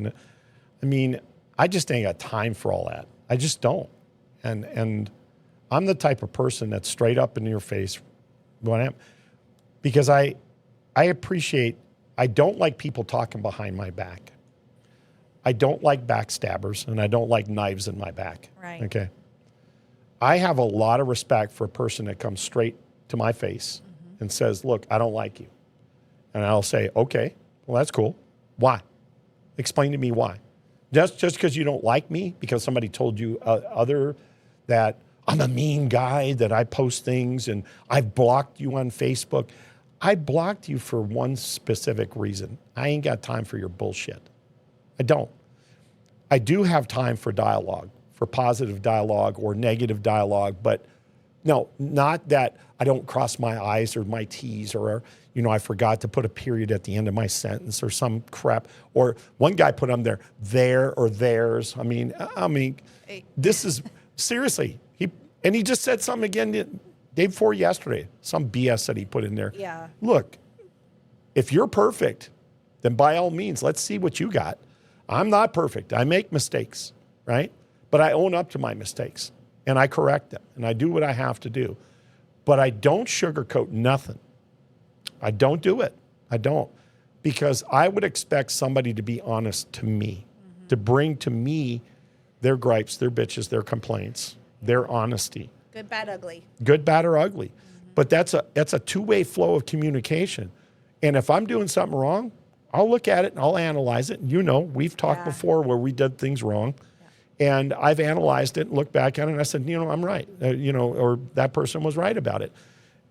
Speaker 1: I just ain't got time for all that. I just don't. And I'm the type of person that's straight up in your face when I'm, because I appreciate, I don't like people talking behind my back. I don't like backstabbers, and I don't like knives in my back.
Speaker 2: Right.
Speaker 1: Okay. I have a lot of respect for a person that comes straight to my face and says, look, I don't like you. And I'll say, okay, well, that's cool. Why? Explain to me why. Just because you don't like me, because somebody told you that I'm a mean guy, that I post things and I've blocked you on Facebook. I blocked you for one specific reason. I ain't got time for your bullshit. I don't. I do have time for dialogue, for positive dialogue or negative dialogue, but no, not that I don't cross my I's or my T's or, I forgot to put a period at the end of my sentence or some crap. Or one guy put on there or theirs. This is, seriously, he just said something again day before yesterday, some BS that he put in there.
Speaker 2: Yeah.
Speaker 1: Look, if you're perfect, then by all means, let's see what you got. I'm not perfect. I make mistakes, right? But I own up to my mistakes and I correct them and I do what I have to do. But I don't sugarcoat nothing. I don't do it. I don't. because I would expect somebody to be honest to me, to bring to me their gripes, their bitches, their complaints, their honesty.
Speaker 2: Good, bad, ugly.
Speaker 1: Good, bad, or ugly. But that's a two-way flow of communication. And if I'm doing something wrong, I'll look at it and I'll analyze it. And we've talked before where we did things wrong. And I've analyzed it and looked back at it and I said, I'm right, or that person was right about it.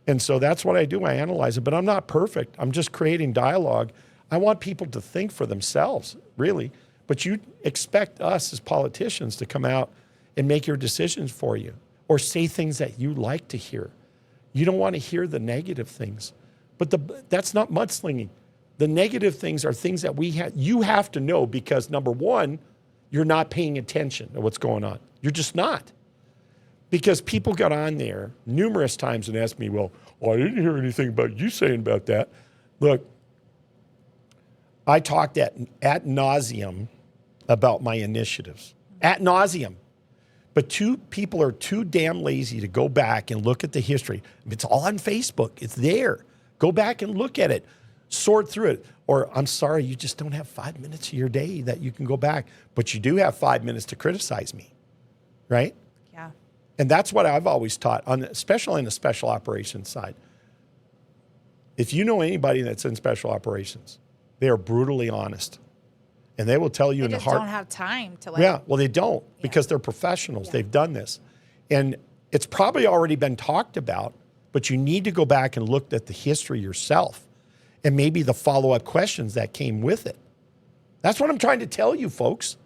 Speaker 1: And so that's what I do. I analyze it, but I'm not perfect. I'm just creating dialogue. I want people to think for themselves, really. But you expect us as politicians to come out and make your decisions for you or say things that you like to hear. You don't want to hear the negative things, but that's not mudslinging. The negative things are things that you have to know because, number one, you're not paying attention to what's going on. You're just not. Because people got on there numerous times and asked me, well, I didn't hear anything about you saying about that. Look, I talked at nauseum about my initiatives. At nauseum. But people are too damn lazy to go back and look at the history. It's all on Facebook. It's there. Go back and look at it. Sort through it. Or, I'm sorry, you just don't have 5 minutes of your day that you can go back. But you do have 5 minutes to criticize me. Right?
Speaker 2: Yeah.
Speaker 1: And that's what I've always taught, especially on the special operations side. If you know anybody that's in special operations, they are brutally honest. And they will tell you in the heart.
Speaker 2: They just don't have time to
Speaker 1: Yeah, well, they don't because they're professionals. Yeah. They've done this. And it's probably already been talked about, but you need to go back and look at the history yourself and maybe the follow-up questions that came with it. That's what I'm trying to tell you, folks.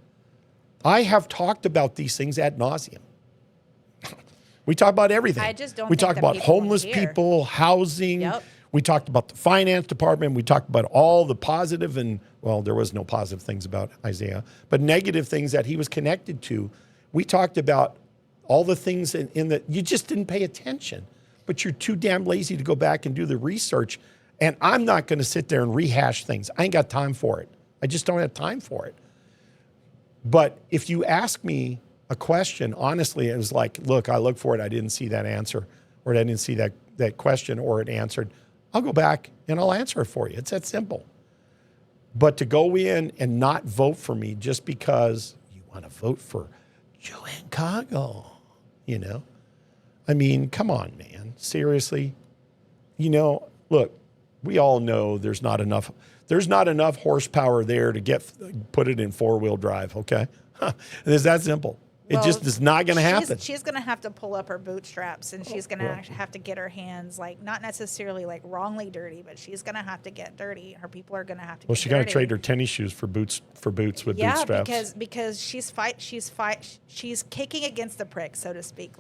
Speaker 1: I have talked about these things ad nauseum. We talk about everything.
Speaker 2: I just don't
Speaker 1: We
Speaker 2: think
Speaker 1: talk
Speaker 2: that
Speaker 1: about
Speaker 2: people
Speaker 1: homeless
Speaker 2: hear.
Speaker 1: people, housing.
Speaker 2: Yep.
Speaker 1: We talked about the finance department. We talked about all the positive and, well, there was no positive things about Isaiah, but negative things that he was connected to. We talked about all the things in that you just didn't pay attention, but you're too damn lazy to go back and do the research. And I'm not going to sit there and rehash things. I ain't got time for it. I just don't have time for it. But if you ask me a question, honestly, it was like, look, I looked for it. I didn't see that answer, or I didn't see that question, or it answered. I'll go back and I'll answer it for you. It's that simple. But to go in and not vote for me just because you want to vote for Joanne Cogle, I mean, come on, man. Seriously. Look, we all know there's not enough horsepower there to put it in 4-wheel drive, okay? It's that simple. It just is not going to happen.
Speaker 2: She's going to have to pull up her bootstraps, and she's going to have to get her hands, not necessarily wrongly dirty, but she's going to have to get dirty. Her people are going to have to. Well,
Speaker 1: she's going to trade her tennis shoes for boots with bootstraps.
Speaker 2: Yeah, because she's kicking against the prick, so to speak.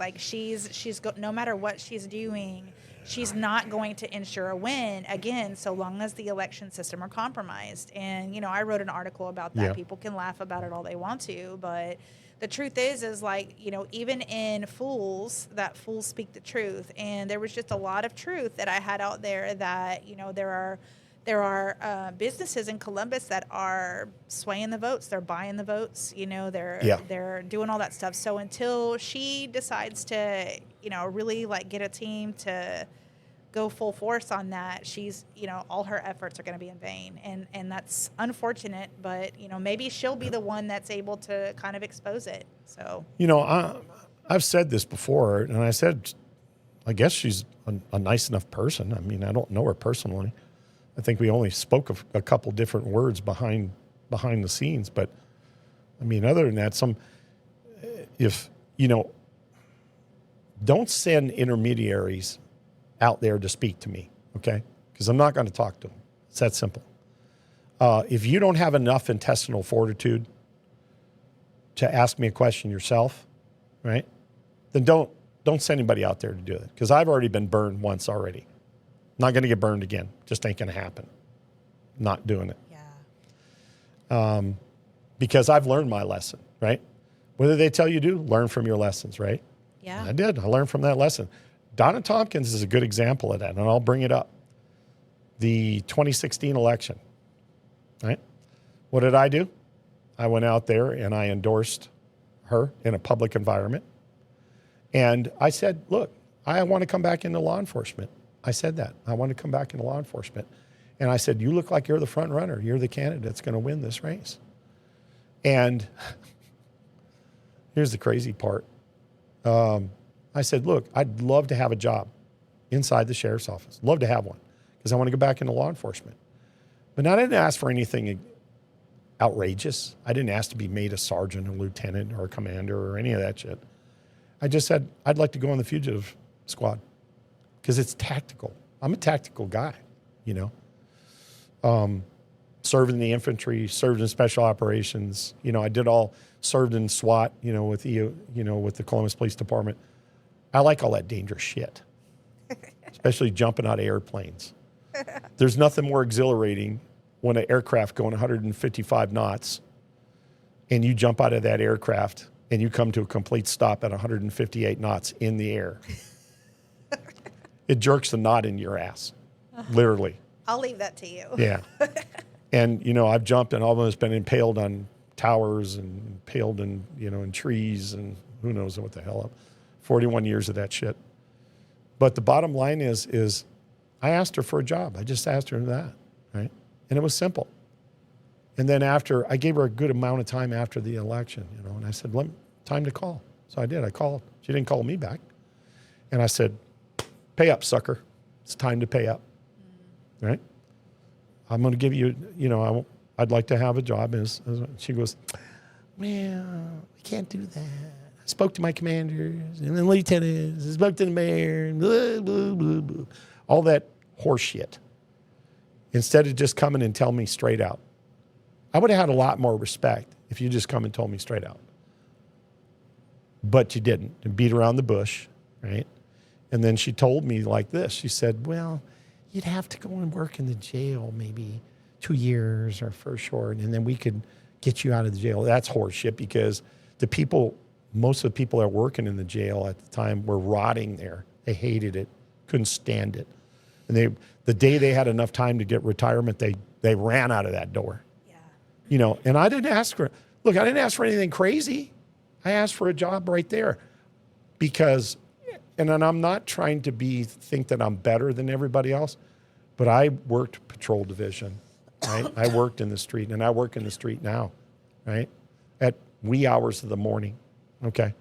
Speaker 2: No matter what she's doing, she's not going to ensure a win again, so long as the election system are compromised. And I wrote an article about that. Yeah. People can laugh about it all they want to, but the truth is even in fools speak the truth. And there was just a lot of truth that I had out there that, there are businesses in Columbus that are swaying the votes. They're buying the votes. They're doing all that stuff. So until she decides to, really get a team to go full force on that, she's, all her efforts are going to be in vain. And that's unfortunate, but, maybe she'll be the one that's able to kind of expose it. So,
Speaker 1: I've said this before, and I guess she's a nice enough person. I mean, I don't know her personally. I think we only spoke a couple different words behind the scenes, but I mean, other than that, don't send intermediaries out there to speak to me, okay? Because I'm not going to talk to them. It's that simple. If you don't have enough intestinal fortitude to ask me a question yourself, right? Then don't send anybody out there to do it. Because I've already been burned once already. Not going to get burned again. Just ain't going to happen. Not doing it.
Speaker 2: Yeah.
Speaker 1: Because I've learned my lesson, right? What do they tell you to do? Learn from your lessons, right?
Speaker 2: Yeah.
Speaker 1: I did. I learned from that lesson. Donna Tompkins is a good example of that, and I'll bring it up. The 2016 election, right? What did I do? I went out there and I endorsed her in a public environment. And I said, look, I want to come back into law enforcement. I said that. I want to come back into law enforcement. And I said, you look like you're the front runner. You're the candidate that's going to win this race. And here's the crazy part. I said, look, I'd love to have a job inside the sheriff's office. Love to have one because I want to go back into law enforcement. But I didn't ask for anything outrageous. I didn't ask to be made a sergeant, a lieutenant, or a commander, or any of that shit. I just said, I'd like to go on the fugitive squad because it's tactical. I'm a tactical guy, you know. Served in the infantry, served in special operations. You know, served in SWAT, you know, with the Columbus Police Department. I like all that dangerous shit, especially jumping out of airplanes. There's nothing more exhilarating when an aircraft going 155 knots and you jump out of that aircraft and you come to a complete stop at 158 knots in the air. It jerks the knot in your ass, literally.
Speaker 2: I'll leave that to you.
Speaker 1: Yeah. And, you know, I've jumped and almost been impaled on towers and impaled in, you know, in trees and who knows what the hell. 41 years of that shit. But the bottom line is I asked her for a job. I just asked her that, right? And it was simple. And then I gave her a good amount of time after the election, you know, and I said, time to call. So I did. I called. She didn't call me back. And I said, pay up, sucker. It's time to pay up, right? I'm going to give you, you know, I'd like to have a job. She goes, well, I can't do that. I spoke to my commanders and then lieutenants. I spoke to the mayor and blah, blah, blah, blah. All that horse shit. Instead of just coming and telling me straight out. I would have had a lot more respect if you just come and told me straight out. But you didn't. You beat around the bush, right? And then she told me like this. She said, well, you'd have to go and work in the jail maybe 2 years or for short, and then we could get you out of the jail. That's horseshit because most of the people that were working in the jail at the time were rotting there. They hated it, couldn't stand it. And the day they had enough time to get retirement, they ran out of that door.
Speaker 2: Yeah.
Speaker 1: You know, and I didn't ask for anything crazy. I asked for a job right there because, and I'm not trying to think that I'm better than everybody else, but I worked patrol division, right? I worked in the street and I work in the street now, right? At wee hours of the morning, okay?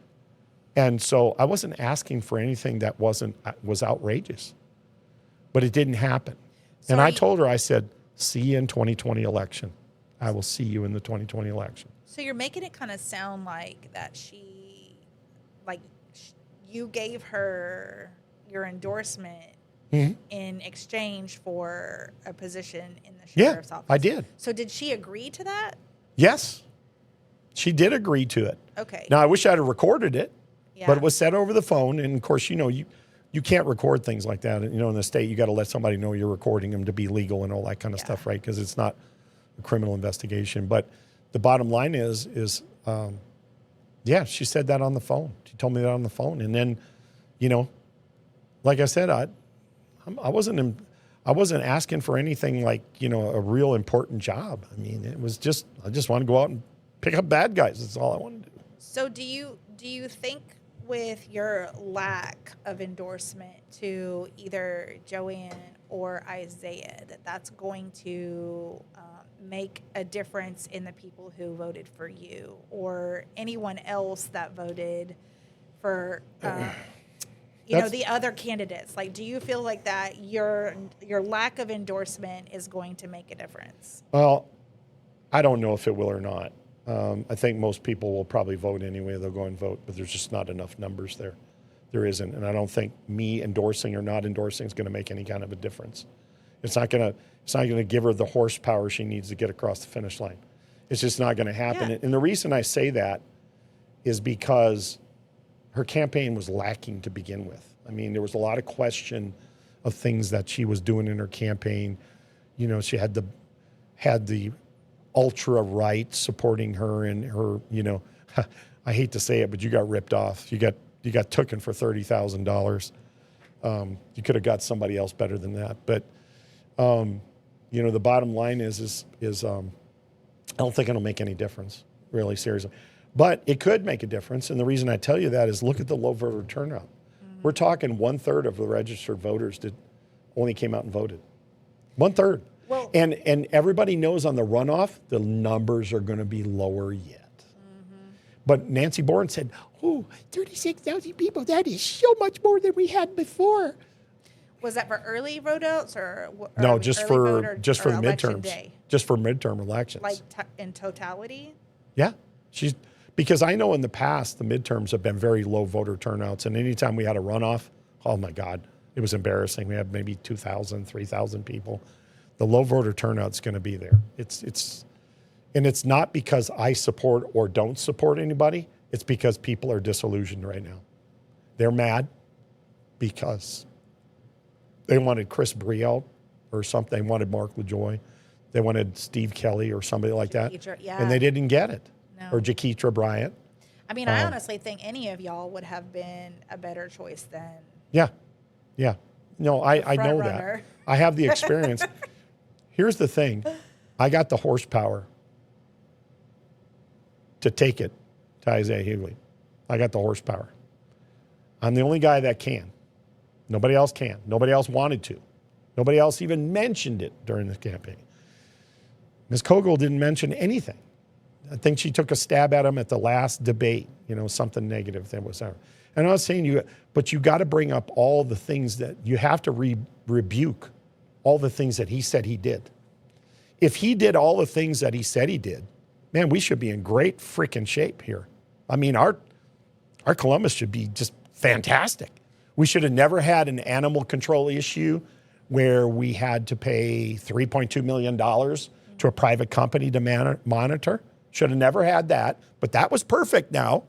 Speaker 1: And so I wasn't asking for anything that was outrageous, but it didn't happen.
Speaker 2: So
Speaker 1: and I told her, I said, see you in 2020 election. I will see you in the 2020 election.
Speaker 2: So you're making it kind of sound like that you gave her your endorsement in exchange for a position in the sheriff's office.
Speaker 1: I did.
Speaker 2: So did she agree to that?
Speaker 1: Yes, she did agree to it.
Speaker 2: Okay.
Speaker 1: Now, I wish I'd have recorded it,
Speaker 2: Yeah.
Speaker 1: but it was said over the phone. And, of course, you know, you can't record things like that. You know, in the state, you got to let somebody know you're recording them to be legal and all that kind of stuff, right? Because it's not a criminal investigation. But the bottom line is, she said that on the phone. She told me that on the phone. And then, you know, like I said, I wasn't asking for anything like, you know, a real important job. I mean, it was just, I just want to go out and pick up bad guys. That's all I wanted to do.
Speaker 2: So do you think with your lack of endorsement to either Joanne or Isaiah that's going to make a difference in the people who voted for you or anyone else that voted for the other candidates? Like, do you feel like that your lack of endorsement is going to make a difference?
Speaker 1: Well, I don't know if it will or not. I think most people will probably vote anyway. They'll go and vote, but there's just not enough numbers there. There isn't. And I don't think me endorsing or not endorsing is going to make any kind of a difference. It's not going to give her the horsepower she needs to get across the finish line. It's just not going to happen.
Speaker 2: Yeah.
Speaker 1: And the reason I say that is because her campaign was lacking to begin with. I mean, there was a lot of question of things that she was doing in her campaign. You know, she had the ultra right supporting her and her, you know, I hate to say it, but you got ripped off. You got tooken for $30,000. You could have got somebody else better than that. But, you know, the bottom line is I don't think it'll make any difference, really, seriously. But it could make a difference. And the reason I tell you that is look at the low voter turnout. Mm-hmm. We're talking 1/3 of the registered voters only came out and voted. 1/3.
Speaker 2: Well,
Speaker 1: And everybody knows on the runoff, the numbers are going to be lower yet. But Nancy Bourne said, 36,000 people, that is so much more than we had before.
Speaker 2: Was that for early vote outs or
Speaker 1: No, just for the
Speaker 2: election
Speaker 1: midterms.
Speaker 2: day?
Speaker 1: Just for midterm elections.
Speaker 2: Like in totality?
Speaker 1: Yeah. Because I know in the past, the midterms have been very low voter turnouts. And anytime we had a runoff, oh my God, it was embarrassing. We had maybe 2,000, 3,000 people. The low voter turnout's going to be there. And it's not because I support or don't support anybody. It's because people are disillusioned right now. They're mad because they wanted Chris Brielle or something. They wanted Mark LaJoye. They wanted Steve Kelly or somebody like that.
Speaker 2: Yeah.
Speaker 1: And they didn't get it.
Speaker 2: No.
Speaker 1: Or Jaquitra Bryant.
Speaker 2: I mean, I honestly think any of y'all would have been a better choice than.
Speaker 1: Yeah. No, I know
Speaker 2: runner.
Speaker 1: that. I have the experience. Here's the thing. I got the horsepower to take it to Isaiah Hugley. I got the horsepower. I'm the only guy that can. Nobody else can. Nobody else wanted to. Nobody else even mentioned it during the campaign. Ms. Cogle didn't mention anything. I think she took a stab at him at the last debate, something negative that was there. And I was saying but you got to bring up all the things that you have to rebuke all the things that he said he did. If he did all the things that he said he did, man, we should be in great freaking shape here. I mean, our Columbus should be just fantastic. We should have never had an animal control issue where we had to pay $3.2 million to a private company to monitor. Should have never had that, but that was perfect now.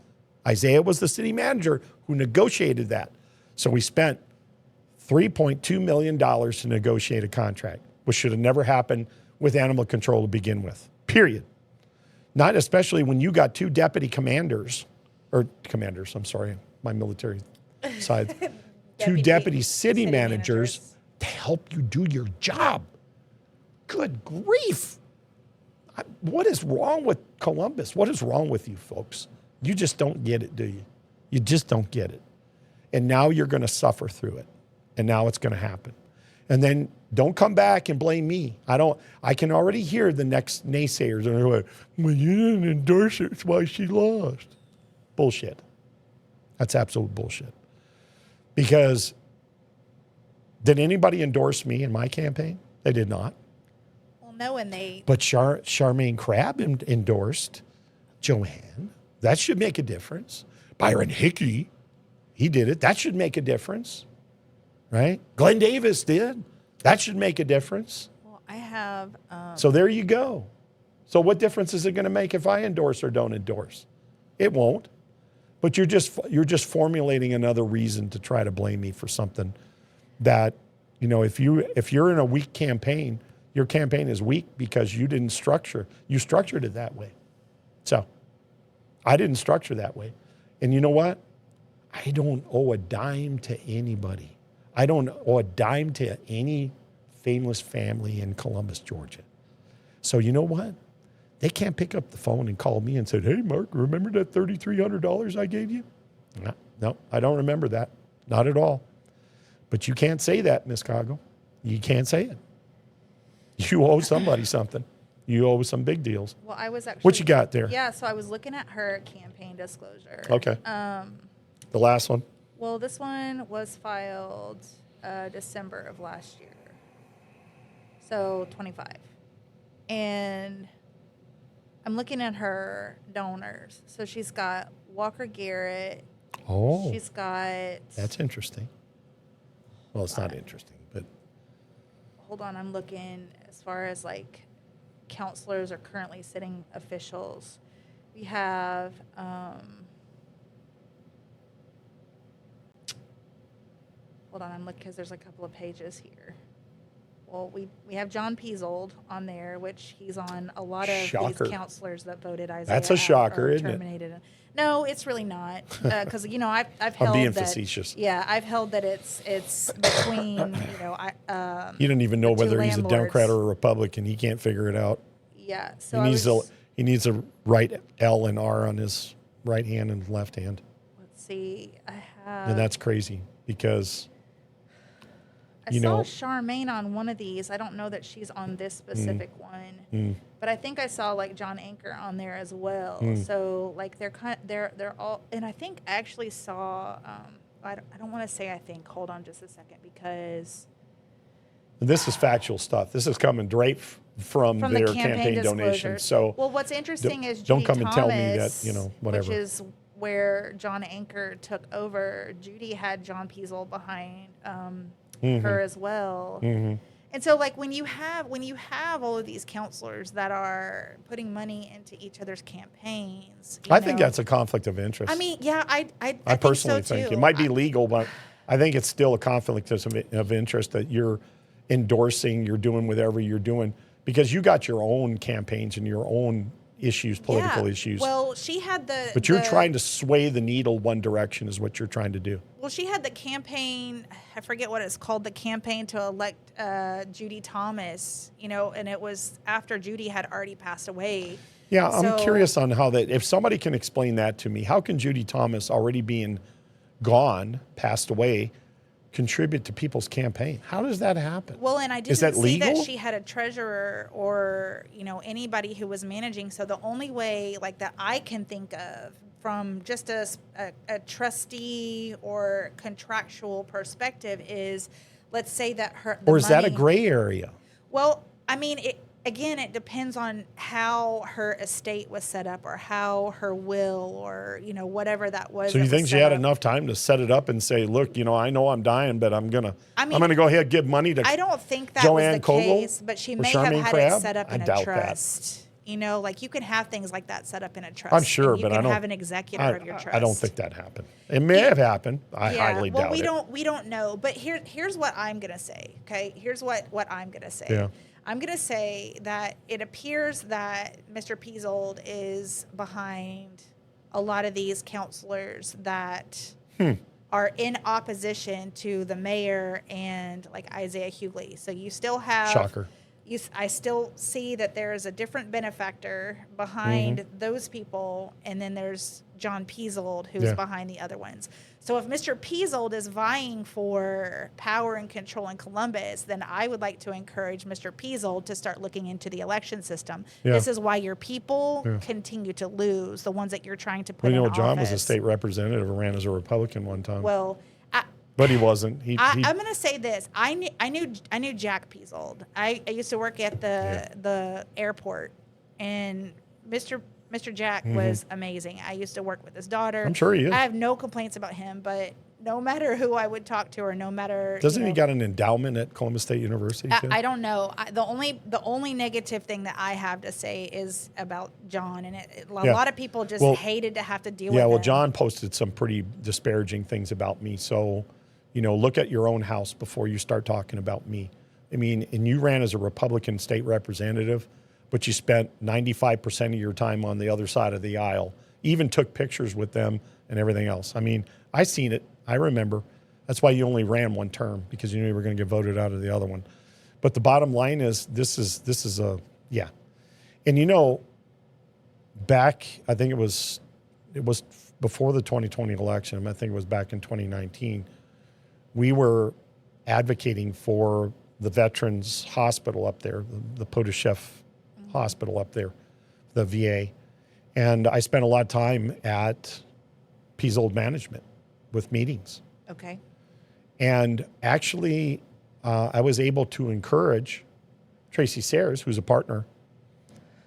Speaker 1: Isaiah was the city manager who negotiated that. So we spent $3.2 million to negotiate a contract, which should have never happened with animal control to begin with, period. Not especially when you got two deputy commanders, I'm sorry, my military side, two deputy city managers to help you do your job. Good grief. What is wrong with Columbus? What is wrong with you folks? You just don't get it, do you? You just don't get it. And now you're going to suffer through it. And now it's going to happen. And then don't come back and blame me. I can already hear the next naysayers. And they're like, well, you didn't endorse her. It's why she lost. Bullshit. That's absolute bullshit. Because did anybody endorse me in my campaign? They did not.
Speaker 2: Well, no, and they.
Speaker 1: But Charmaine Crabb endorsed Joanne. That should make a difference. Byron Hickey, he did it. That should make a difference. Right? Glenn Davis did. That should make a difference.
Speaker 2: Well, I have.
Speaker 1: So there you go. So what difference is it going to make if I endorse or don't endorse? It won't. But you're just formulating another reason to try to blame me for something that, if you're in a weak campaign, your campaign is weak because you structured it that way. So I didn't structure that way. And you know what? I don't owe a dime to anybody. I don't owe a dime to any famous family in Columbus, Georgia. So you know what? They can't pick up the phone and call me and say, hey, Mark, remember that $3,300 I gave you? No, I don't remember that. Not at all. But you can't say that, Miss Cogle. You can't say it. You owe somebody something. You owe some big deals.
Speaker 2: Well, I was actually.
Speaker 1: What you got there?
Speaker 2: Yeah, so I was looking at her campaign disclosure.
Speaker 1: Okay. The last one?
Speaker 2: Well, this one was filed December of last year. So 25. And I'm looking at her donors. So she's got Walker Garrett.
Speaker 1: Oh.
Speaker 2: She's got.
Speaker 1: That's interesting. Well, it's not interesting, but.
Speaker 2: Hold on, I'm looking as far as like counselors or currently sitting officials. We have. Hold on, I'm looking because there's a couple of pages here. Well, we have John Peasold on there, which he's on a lot of
Speaker 1: Shocker.
Speaker 2: these counselors that voted Isaiah.
Speaker 1: That's a shocker, isn't it?
Speaker 2: Terminated. No, it's really not, because I've held
Speaker 1: I'm being
Speaker 2: that,
Speaker 1: facetious.
Speaker 2: Yeah, I've held that it's between
Speaker 1: You don't even know
Speaker 2: the two
Speaker 1: whether he's a
Speaker 2: landlords.
Speaker 1: Democrat or a Republican. He can't figure it out.
Speaker 2: Yeah, so
Speaker 1: He needs a right L and R on his right hand and left hand.
Speaker 2: let's see, I have.
Speaker 1: And that's crazy because
Speaker 2: I saw Charmaine on one of these. I don't know that she's on this specific one, but I think I saw like John Anchor on there as well. So like they're all, and I think I actually saw. I don't want to say I think. Hold on just a second because
Speaker 1: this is factual stuff. This is coming straight from their
Speaker 2: the
Speaker 1: campaign donations. So
Speaker 2: well, what's interesting is
Speaker 1: don't
Speaker 2: Judy
Speaker 1: come and tell me
Speaker 2: Thomas,
Speaker 1: that whatever.
Speaker 2: which is where John Anchor took over. Judy had John Peasel behind her as well. And so like when you have all of these counselors that are putting money into each other's campaigns,
Speaker 1: I think that's a conflict of interest.
Speaker 2: I mean, yeah, I
Speaker 1: personally
Speaker 2: think so
Speaker 1: think it might be legal, but I think it's still a conflict of interest that you're endorsing, you're doing whatever you're doing because you got your own campaigns and your own issues, political issues.
Speaker 2: Well, she had
Speaker 1: But you're trying to sway the needle one direction is what you're trying to do.
Speaker 2: Well, she had the campaign, I forget what it's called, the campaign to elect Judy Thomas, and it was after Judy had already passed away.
Speaker 1: Yeah, I'm curious on how that, if somebody can explain that to me, how can Judy Thomas already being gone, passed away, contribute to people's campaign? How does that happen?
Speaker 2: Well, and I didn't
Speaker 1: that
Speaker 2: see
Speaker 1: legal?
Speaker 2: that she had a treasurer or, anybody who was managing. So the only way like that I can think of from just a trustee or contractual perspective is, let's say that
Speaker 1: or is that a gray area?
Speaker 2: Well, I mean, it depends on how her estate was set up or how her will or, whatever that was.
Speaker 1: So you think she had enough time to set it up and say, look, I know I'm dying, but I'm going to go ahead and give money to
Speaker 2: I don't think that
Speaker 1: Joanne
Speaker 2: was the
Speaker 1: Cogle
Speaker 2: case, but she
Speaker 1: or
Speaker 2: may have
Speaker 1: Charmaine
Speaker 2: had
Speaker 1: Crabb?
Speaker 2: it set up in
Speaker 1: I
Speaker 2: a
Speaker 1: doubt
Speaker 2: trust. Like you can have things like that set up in a trust.
Speaker 1: I'm sure,
Speaker 2: and
Speaker 1: but I don't.
Speaker 2: You can have an executor of your trust.
Speaker 1: I don't think that happened. It may have happened. I highly doubt it.
Speaker 2: We don't know. But here's what I'm gonna say. Okay, here's what I'm gonna say.
Speaker 1: Yeah.
Speaker 2: I'm gonna say that it appears that Mr. Peasold is behind a lot of these counselors that are in opposition to the mayor and like Isaiah Hugley. So you still have
Speaker 1: shocker.
Speaker 2: I still see that there is a different benefactor behind those people, and then there's John Peasold, who's behind the other ones. So if Mr. Peasold is vying for power and control in Columbus, then I would like to encourage Mr. Peasold to start looking into the election system. Yeah. This is why your people continue to lose, the ones that you're trying to put in office.
Speaker 1: John was a state representative and ran as a Republican one time.
Speaker 2: Well,
Speaker 1: but he wasn't.
Speaker 2: I'm going to say this. I knew Jack Peasold. I used to work at the airport, and Mr. Jack was amazing. I used to work with his daughter.
Speaker 1: I'm sure he is.
Speaker 2: I have no complaints about him, but no matter who I would talk to, or no matter
Speaker 1: doesn't he got an endowment at Columbus State University too?
Speaker 2: I don't know. The only negative thing that I have to say is about John, and a lot of people just hated to have to deal with it.
Speaker 1: Yeah, well, John posted some pretty disparaging things about me, so. Look at your own house before you start talking about me. I mean, and you ran as a Republican state representative, but you spent 95% of your time on the other side of the aisle, even took pictures with them and everything else. I mean, I seen it. I remember. That's why you only ran one term, because you knew you were going to get voted out of the other one. But the bottom line is this is a, yeah. And back, I think it was before the 2020 election, I think it was back in 2019, we were advocating for the Veterans Hospital up there, the Podeshef Hospital up there, the VA. And I spent a lot of time at Peasold Management with meetings.
Speaker 2: Okay.
Speaker 1: And actually, I was able to encourage Tracy Sayers, who's a partner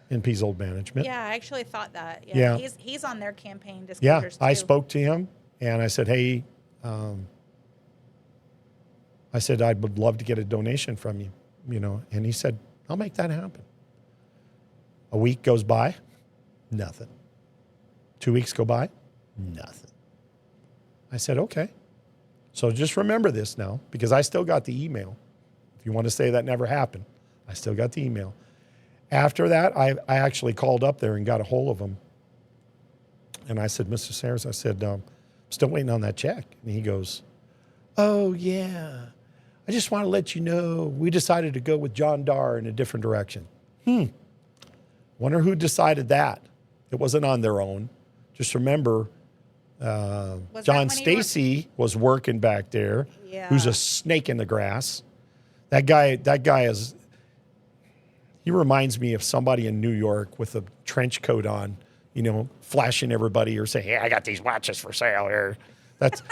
Speaker 1: in Peasold Management.
Speaker 2: Yeah, I actually thought that. Yeah. He's on their campaign disclosures too.
Speaker 1: I spoke to him, and I said, hey, I would love to get a donation from you, and he said, I'll make that happen. A week goes by, nothing. 2 weeks go by, nothing. I said, okay. So just remember this now, because I still got the email. If you want to say that never happened, I still got the email. After that, I actually called up there and got a hold of him. And I said, Mr. Sayers, I said, still waiting on that check. And he goes, oh, yeah. I just want to let you know we decided to go with John Darr in a different direction. Wonder who decided that. It wasn't on their own. Just remember, John Stacy was working back there, who's a snake in the grass. That guy is, he reminds me of somebody in New York with a trench coat on, flashing everybody or saying, "Hey, I got these watches for sale here." That's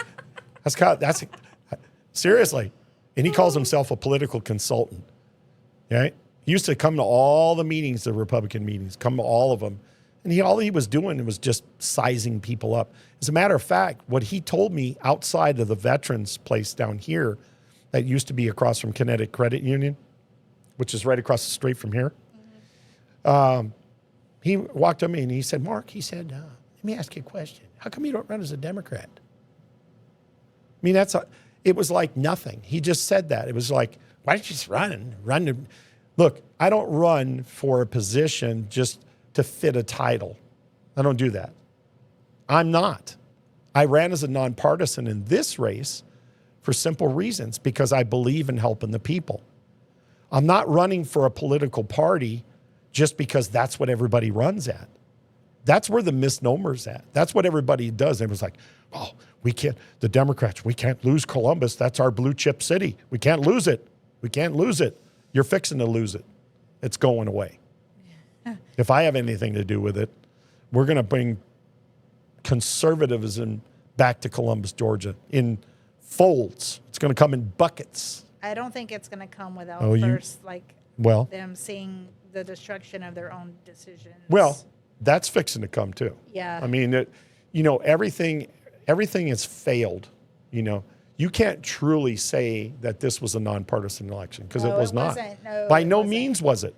Speaker 1: seriously. And he calls himself a political consultant. Okay? He used to come to all the meetings, the Republican meetings, come to all of them. And all he was doing was just sizing people up. As a matter of fact, what he told me outside of the veterans place down here that used to be across from Kinetic Credit Union, which is right across the street from here. He walked up to me and he said, "Mark," he said, "let me ask you a question. How come you don't run as a Democrat?" I mean, it was like nothing. He just said that. It was like, why don't you just run? Look, I don't run for a position just to fit a title. I don't do that. I'm not. I ran as a nonpartisan in this race for simple reasons, because I believe in helping the people. I'm not running for a political party just because that's what everybody runs at. That's where the misnomer's at. That's what everybody does. It was like, "Oh, the Democrats, we can't lose Columbus. That's our blue chip city. We can't lose it. We can't lose it." You're fixing to lose it. It's going away. If I have anything to do with it, we're going to bring conservatism back to Columbus, Georgia in folds. It's going to come in buckets.
Speaker 2: I don't think it's going to come without them seeing the destruction of their own decisions.
Speaker 1: Well, that's fixing to come too.
Speaker 2: Yeah.
Speaker 1: I mean, everything has failed. You can't truly say that this was a nonpartisan election, because it was not.
Speaker 2: No,
Speaker 1: By no means was it.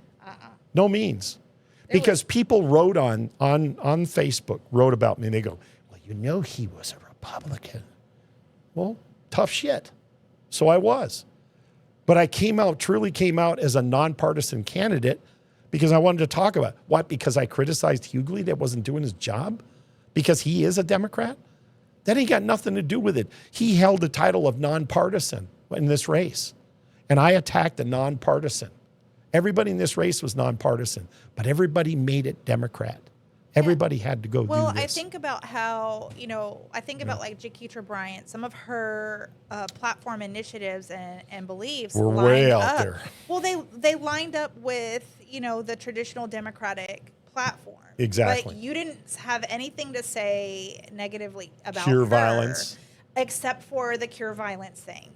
Speaker 1: No means. Because people wrote on Facebook, wrote about me, and they go, "Well, he was a Republican." Well, tough shit. So I was. But I truly came out as a nonpartisan candidate because I wanted to talk about it. What? Because I criticized Hugley that wasn't doing his job? Because he is a Democrat? That ain't got nothing to do with it. He held the title of nonpartisan in this race. And I attacked the nonpartisan. Everybody in this race was nonpartisan, but everybody made it Democrat. Everybody had to go do this.
Speaker 2: Well, I think about how, like Jaquitra Bryant, some of her platform initiatives and beliefs
Speaker 1: were
Speaker 2: lined
Speaker 1: way
Speaker 2: up.
Speaker 1: out there.
Speaker 2: Well, they lined up with, the traditional Democratic platform.
Speaker 1: Exactly.
Speaker 2: But you didn't have anything to say negatively about
Speaker 1: Pure
Speaker 2: her,
Speaker 1: violence.
Speaker 2: except for the cure violence thing,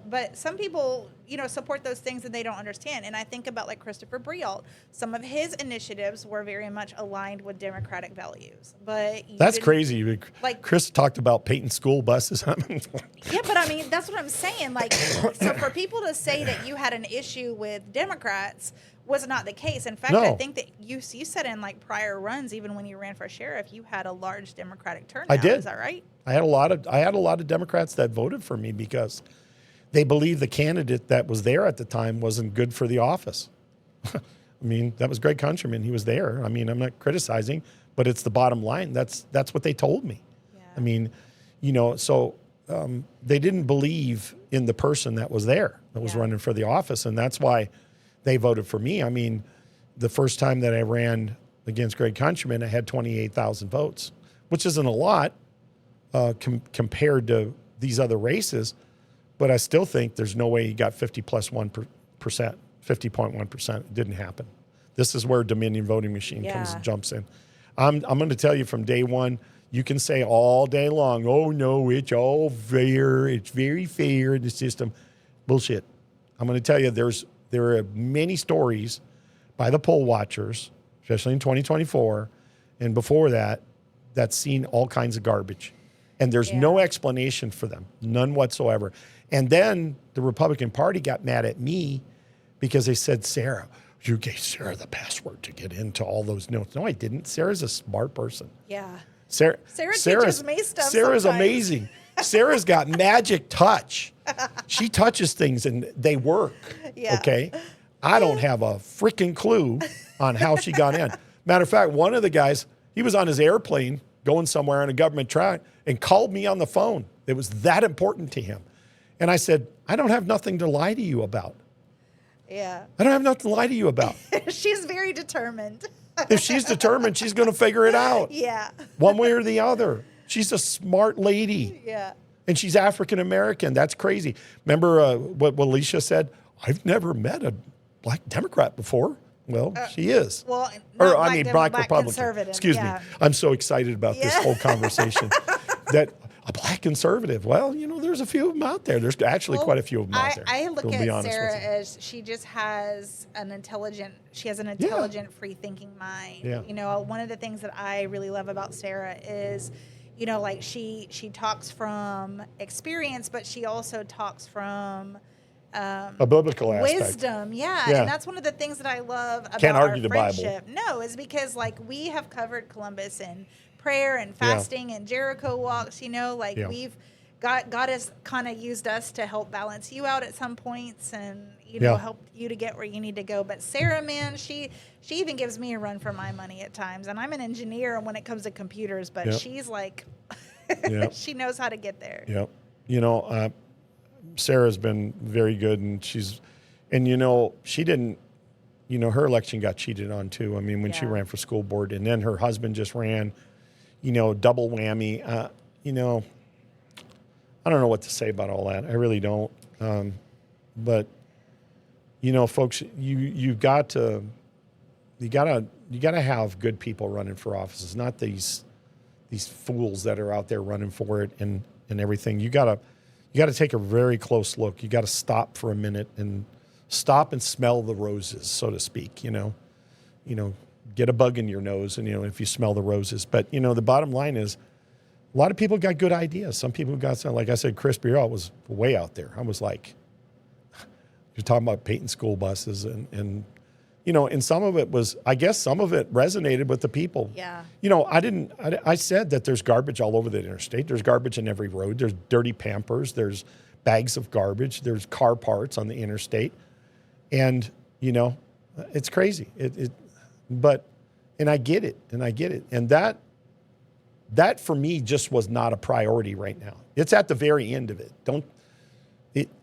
Speaker 2: But some people, support those things and they don't understand. And I think about like Christopher Brialt. Some of his initiatives were very much aligned with Democratic values. But
Speaker 1: that's crazy. Like Chris talked about Peyton school buses.
Speaker 2: Yeah, but I mean, that's what I'm saying. Like, so for people to say that you had an issue with Democrats was not the case. In fact,
Speaker 1: No.
Speaker 2: I think that you said in like prior runs, even when you ran for sheriff, you had a large Democratic turnout.
Speaker 1: I did.
Speaker 2: Is that right?
Speaker 1: I had a lot of Democrats that voted for me because they believed the candidate that was there at the time wasn't good for the office. I mean, that was Greg Countryman. He was there. I mean, I'm not criticizing, but it's the bottom line. That's what they told me.
Speaker 2: Yeah.
Speaker 1: I mean, so they didn't believe in the person that was there that was running for the office, and that's why they voted for me. I mean, the first time that I ran against Greg Countryman, I had 28,000 votes, which isn't a lot compared to these other races, but I still think there's no way he got 50.1%. It didn't happen. This is where Dominion voting machine jumps in. I'm going to tell you from day one, you can say all day long, "Oh no, it's all fair. It's very fair in the system." Bullshit. I'm going to tell you there are many stories by the poll watchers, especially in 2024 and before that, that's seen all kinds of garbage. And there's no explanation for them, none whatsoever. And then the Republican Party got mad at me because they said, "Sarah, you gave Sarah the password to get into all those notes." No, I didn't. Sarah's a smart person.
Speaker 2: Yeah.
Speaker 1: Sarah
Speaker 2: teaches me stuff
Speaker 1: Sarah's
Speaker 2: sometimes.
Speaker 1: Amazing. Sarah's got magic touch. She touches things and they work.
Speaker 2: Yeah.
Speaker 1: Okay? I don't have a freaking clue on how she got in. Matter of fact, one of the guys, he was on his airplane going somewhere on a government track and called me on the phone. It was that important to him. And I said, "I don't have nothing to lie to you about."
Speaker 2: Yeah.
Speaker 1: I don't have nothing to lie to you about.
Speaker 2: She's very determined.
Speaker 1: If she's determined, she's going to figure it out.
Speaker 2: Yeah.
Speaker 1: One way or the other. She's a smart lady.
Speaker 2: Yeah.
Speaker 1: And she's African American. That's crazy. Remember what Alicia said? I've never met a black Democrat before. Well, she is.
Speaker 2: Well,
Speaker 1: Or,
Speaker 2: not
Speaker 1: I mean, black Republican.
Speaker 2: conservative.
Speaker 1: Excuse me. I'm so excited about this whole conversation that a black conservative, well, there's a few of them out there. There's actually quite a few of them out there.
Speaker 2: I look
Speaker 1: to be
Speaker 2: at
Speaker 1: honest
Speaker 2: Sarah
Speaker 1: with you.
Speaker 2: as she just has an intelligent, free thinking mind.
Speaker 1: Yeah.
Speaker 2: One of the things that I really love about Sarah is, like she talks from experience, but she also talks from
Speaker 1: A biblical aspect.
Speaker 2: wisdom. Yeah.
Speaker 1: Yeah.
Speaker 2: And that's one of the things that I love about
Speaker 1: Can't argue
Speaker 2: our
Speaker 1: the Bible.
Speaker 2: friendship. No, is because like we have covered Columbus in prayer and fasting and Jericho walks, we've God has kind of used us to help balance you out at some points and help you to get where you need to go. But Sarah, man, she even gives me a run for my money at times, and I'm an engineer when it comes to computers, but she's like she knows how to get there.
Speaker 1: Yep. Sarah's been very good, and she didn't, her election got cheated on too. I mean, when she ran for school board, and then her husband just ran, double whammy. I don't know what to say about all that. I really don't. But folks, you gotta have good people running for offices, not these fools that are out there running for it and everything. You gotta take a very close look. You gotta stop for a minute and stop and smell the roses, so to speak. Get a bug in your nose, and if you smell the roses. But the bottom line is, a lot of people got good ideas. Some people got some, like I said, Chris Burrell was way out there. I was like, you're talking about painting school buses, and some of it was, I guess some of it resonated with the people.
Speaker 2: Yeah.
Speaker 1: I said that there's garbage all over the interstate. There's garbage in every road. There's dirty Pampers. There's bags of garbage. There's car parts on the interstate. And, it's crazy. And I get it. And that for me just was not a priority right now. It's at the very end of it.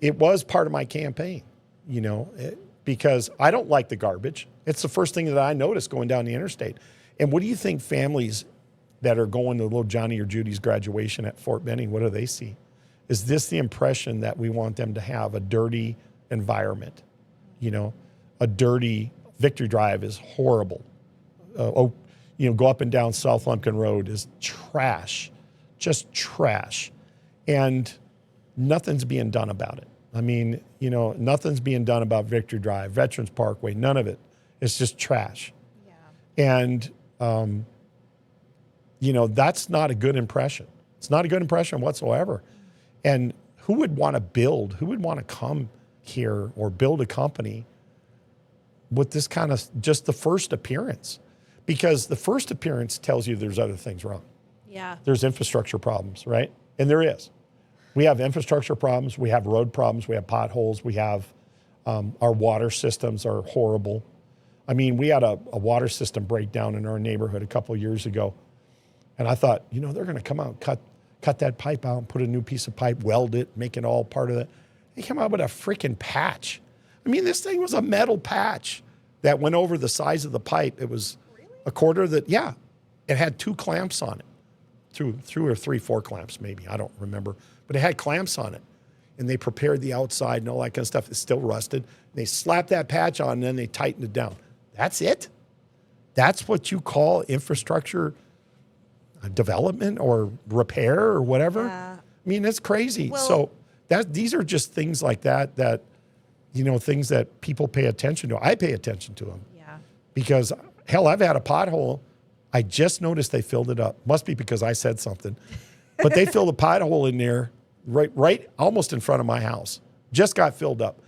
Speaker 1: It was part of my campaign, because I don't like the garbage. It's the first thing that I noticed going down the interstate. And what do you think families that are going to little Johnny or Judy's graduation at Fort Benning, what do they see? Is this the impression that we want them to have, a dirty environment? A dirty Victory Drive is horrible. Go up and down South Lumpkin Road is trash, just trash. And nothing's being done about it. I mean, nothing's being done about Victory Drive, Veterans Parkway, none of it. It's just trash. Yeah. And, that's not a good impression. It's not a good impression whatsoever. And who would want to come here or build a company with this kind of, just the first appearance? Because the first appearance tells you there's other things wrong.
Speaker 2: Yeah.
Speaker 1: There's infrastructure problems, right? And there is. We have infrastructure problems. We have road problems. We have potholes. We have our water systems are horrible. I mean, we had a water system breakdown in our neighborhood a couple of years ago. And I thought, they're going to come out and cut that pipe out and put a new piece of pipe, weld it, make it all part of it. They came out with a freaking patch. I mean, this thing was a metal patch that went over the size of the pipe. It was a quarter it had 2 clamps on it, 2 or 3, 4 clamps maybe, I don't remember, but it had clamps on it, and they prepared the outside and all that kind of stuff. It's still rusted. They slapped that patch on, and then they tightened it down. That's it? That's what you call infrastructure development or repair or whatever?
Speaker 2: Yeah.
Speaker 1: I mean, it's crazy.
Speaker 2: Well,
Speaker 1: So these are just things like that things that people pay attention to. I pay attention to them.
Speaker 2: Yeah.
Speaker 1: Because hell, I've had a pothole. I just noticed they filled it up. Must be because I said something. But they filled a pothole in there right almost in front of my house. Just got filled up.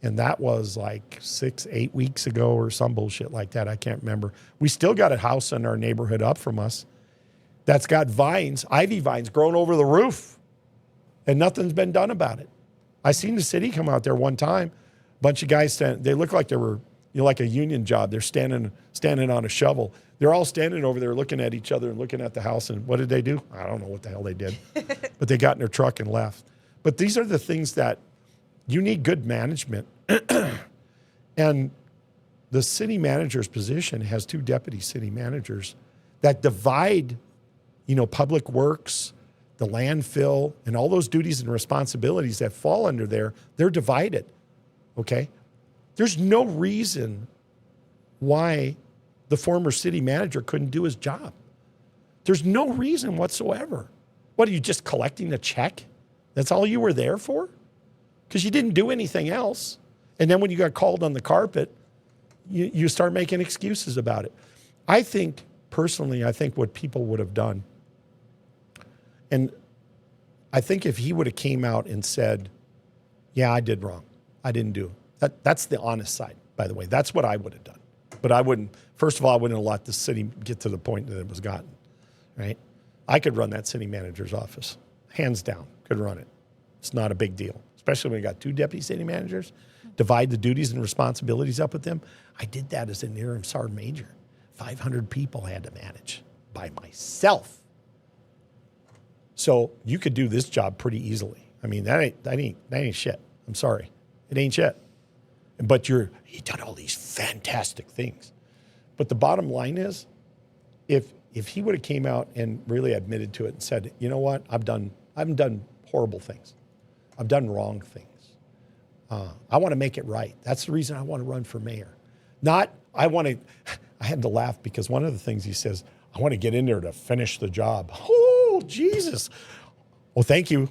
Speaker 1: And that was like 6-8 weeks ago or some bullshit like that. I can't remember. We still got a house in our neighborhood up from us that's got vines, ivy vines growing over the roof. And nothing's been done about it. I seen the city come out there one time. A bunch of guys, they looked like they were, like a union job. They're standing on a shovel. They're all standing over there looking at each other and looking at the house. And what did they do? I don't know what the hell they did. But they got in their truck and left. But these are the things that you need good management. And the city manager's position has 2 deputy city managers that divide, public works, the landfill, and all those duties and responsibilities that fall under there. They're divided. okay? There's no reason why the former city manager couldn't do his job. There's no reason whatsoever. What, are you just collecting a check? That's all you were there for? Because you didn't do anything else. And then when you got called on the carpet, you start making excuses about it. I think, personally, I think what people would have done, and I think if he would have came out and said, yeah, I did wrong. I didn't do it. That's the honest side, by the way. That's what I would have done. But I wouldn't, first of all, I wouldn't have let the city get to the point that it was gotten, right? I could run that city manager's office. Hands down, could run it. It's not a big deal, especially when you got 2 deputy city managers. Divide the duties and responsibilities up with them. I did that as an interim sergeant major. 500 people I had to manage by myself. So you could do this job pretty easily. I mean, that ain't shit. I'm sorry. It ain't shit. But he done all these fantastic things. But the bottom line is, if he would have came out and really admitted to it and said, you know what, I've done horrible things. I've done wrong things. I want to make it right. That's the reason I want to run for mayor. I had to laugh because one of the things he says, I want to get in there to finish the job. Oh, Jesus. Well, thank you.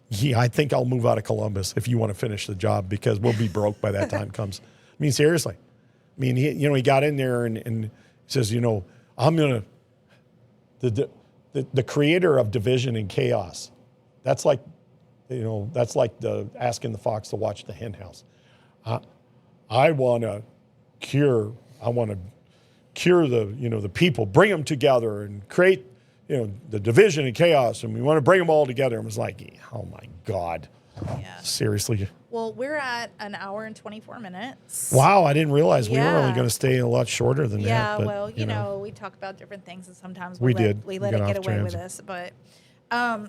Speaker 1: Yeah, I think I'll move out of Columbus if you want to finish the job because we'll be broke by that time comes. I mean, seriously. I mean, he got in there and says, I'm going to, the creator of division and chaos. That's like, that's like asking the fox to watch the hen house. I want to cure the people, bring them together and create, the division and chaos. And we want to bring them all together. And it was like, oh my God.
Speaker 2: Yeah.
Speaker 1: Seriously.
Speaker 2: Well, we're at an hour and 24 minutes.
Speaker 1: Wow. I didn't realize we were
Speaker 2: Yeah.
Speaker 1: only going to stay a lot shorter than that.
Speaker 2: Yeah,
Speaker 1: But,
Speaker 2: well, we talk about different things and sometimes
Speaker 1: We
Speaker 2: we
Speaker 1: did.
Speaker 2: let
Speaker 1: We
Speaker 2: it
Speaker 1: got
Speaker 2: get
Speaker 1: off
Speaker 2: away with
Speaker 1: transit.
Speaker 2: us. But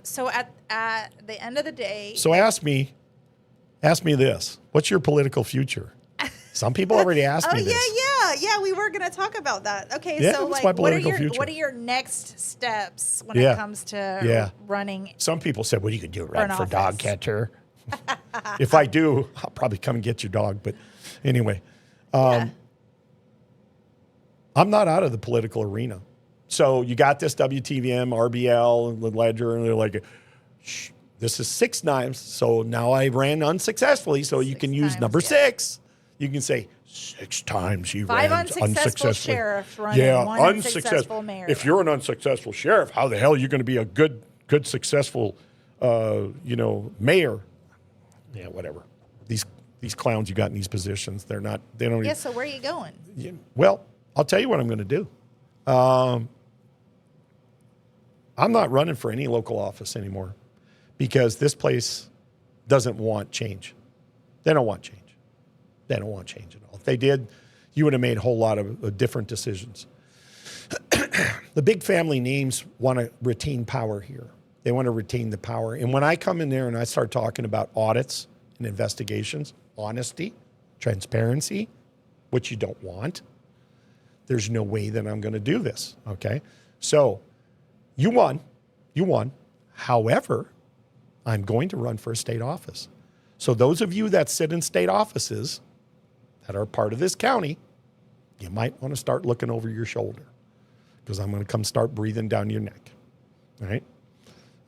Speaker 2: so at the end of the day,
Speaker 1: So ask me this. What's your political future? Some people already asked me this.
Speaker 2: yeah, we were going to talk about that. Okay,
Speaker 1: Yeah,
Speaker 2: so
Speaker 1: what's my
Speaker 2: what are
Speaker 1: political future?
Speaker 2: what are your next steps when
Speaker 1: Yeah.
Speaker 2: it comes to
Speaker 1: Yeah.
Speaker 2: running?
Speaker 1: Some people said, well, you could do
Speaker 2: For
Speaker 1: run
Speaker 2: an
Speaker 1: for
Speaker 2: office.
Speaker 1: dog catcher. If I do, I'll probably come and get your dog. But anyway, I'm not out of the political arena. So you got this WTVM, RBL, and the Ledger, and they're like, shh, this is 6 times. So now I ran unsuccessfully. So you can use
Speaker 2: times,
Speaker 1: number
Speaker 2: yeah.
Speaker 1: 6. You can say 6 times you
Speaker 2: 5
Speaker 1: ran
Speaker 2: unsuccessful
Speaker 1: unsuccessfully.
Speaker 2: sheriffs running, 1 unsuccessful mayor.
Speaker 1: If you're an unsuccessful sheriff, how the hell are you going to be a good successful, mayor? Yeah, whatever. These clowns you got in these positions, they don't
Speaker 2: Yeah, so where are you going?
Speaker 1: Well, I'll tell you what I'm going to do. I'm not running for any local office anymore because this place doesn't want change. They don't want change. They don't want change at all. If they did, you would have made a whole lot of different decisions. The big family names want to retain power here. They want to retain the power. And when I come in there and I start talking about audits and investigations, honesty, transparency, which you don't want, there's no way that I'm going to do this, okay? So you won. However, I'm going to run for a state office. So those of you that sit in state offices that are part of this county, you might want to start looking over your shoulder because I'm going to come start breathing down your neck, all right?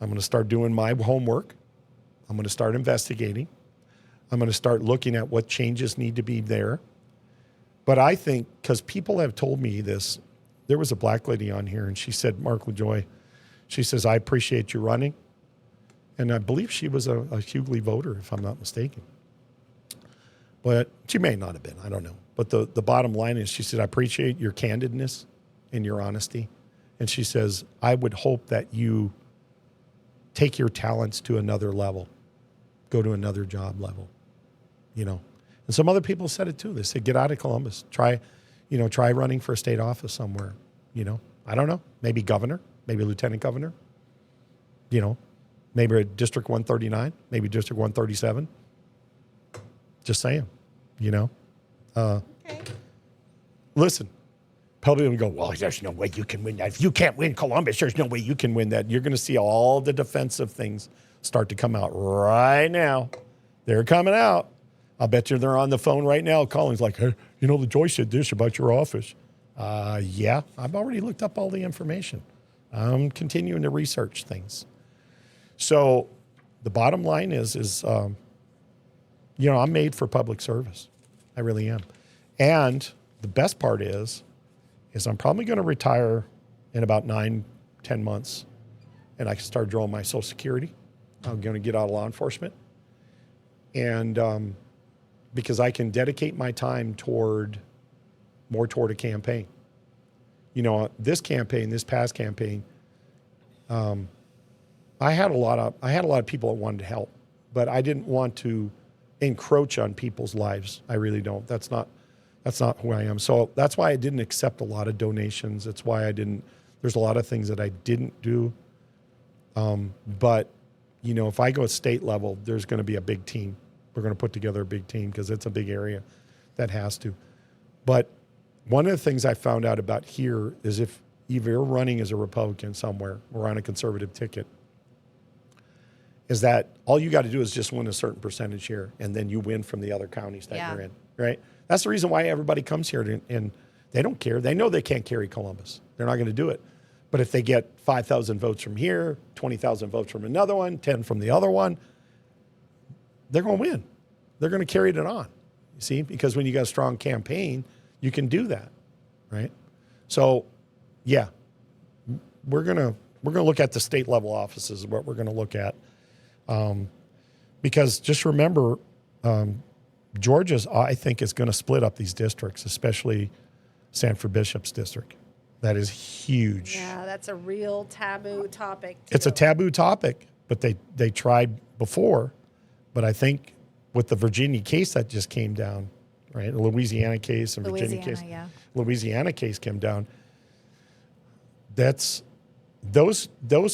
Speaker 1: I'm going to start doing my homework. I'm going to start investigating. I'm going to start looking at what changes need to be there. But I think, because people have told me this, there was a black lady on here and she said, Mark LaJoye, she says, I appreciate you running. And I believe she was a Hugley voter, if I'm not mistaken. But she may not have been, I don't know. But the bottom line is, she said, I appreciate your candidness and your honesty. And she says, I would hope that you take your talents to another level, go to another job level, And some other people said it too. They said, get out of Columbus, try running for a state office somewhere, I don't know, maybe governor, maybe lieutenant governor, maybe a District 139, maybe District 137. Just saying,
Speaker 2: Okay.
Speaker 1: Listen, probably going to go, well, there's no way you can win that. If you can't win Columbus, there's no way you can win that. You're going to see all the defensive things start to come out right now. They're coming out. I'll bet you they're on the phone right now calling like, hey, you know, LaJoye said this about your office. Yeah, I've already looked up all the information. I'm continuing to research things. So the bottom line is you know, I'm made for public service. I really am. And the best part is I'm probably going to retire in about 9-10 months, and I can start drawing my Social Security. I'm going to get out of law enforcement. And because I can dedicate my time more toward a campaign. You know, this past campaign, I had a lot of people that wanted to help, but I didn't want to encroach on people's lives. I really don't. That's not who I am. So that's why I didn't accept a lot of donations. That's why there's a lot of things that I didn't do. But, you know, if I go at state level, there's going to be a big team. We're going to put together a big team because it's a big area that has to. But one of the things I found out about here is if you're running as a Republican somewhere or on a conservative ticket, is that all you got to do is just win a certain percentage here, and then you win from the other counties that you're in, right? That's the reason why everybody comes here, and they don't care. They know they can't carry Columbus. They're not going to do it. But if they get 5,000 votes from here, 20,000 votes from another one, 10 from the other one, they're going to win. They're going to carry it on, you see? Because when you got a strong campaign, you can do that, right? So, yeah, we're gonna look at the state level offices is what we're going to look at. Because just remember, Georgia's, I think, is going to split up these districts, especially Sanford Bishop's district. That is huge.
Speaker 2: Yeah, that's a real taboo topic.
Speaker 1: It's a taboo topic, but they tried before. But I think with the Virginia case that just came down, right? The Louisiana case and Virginia case.
Speaker 2: Yeah.
Speaker 1: Louisiana case came down. That's those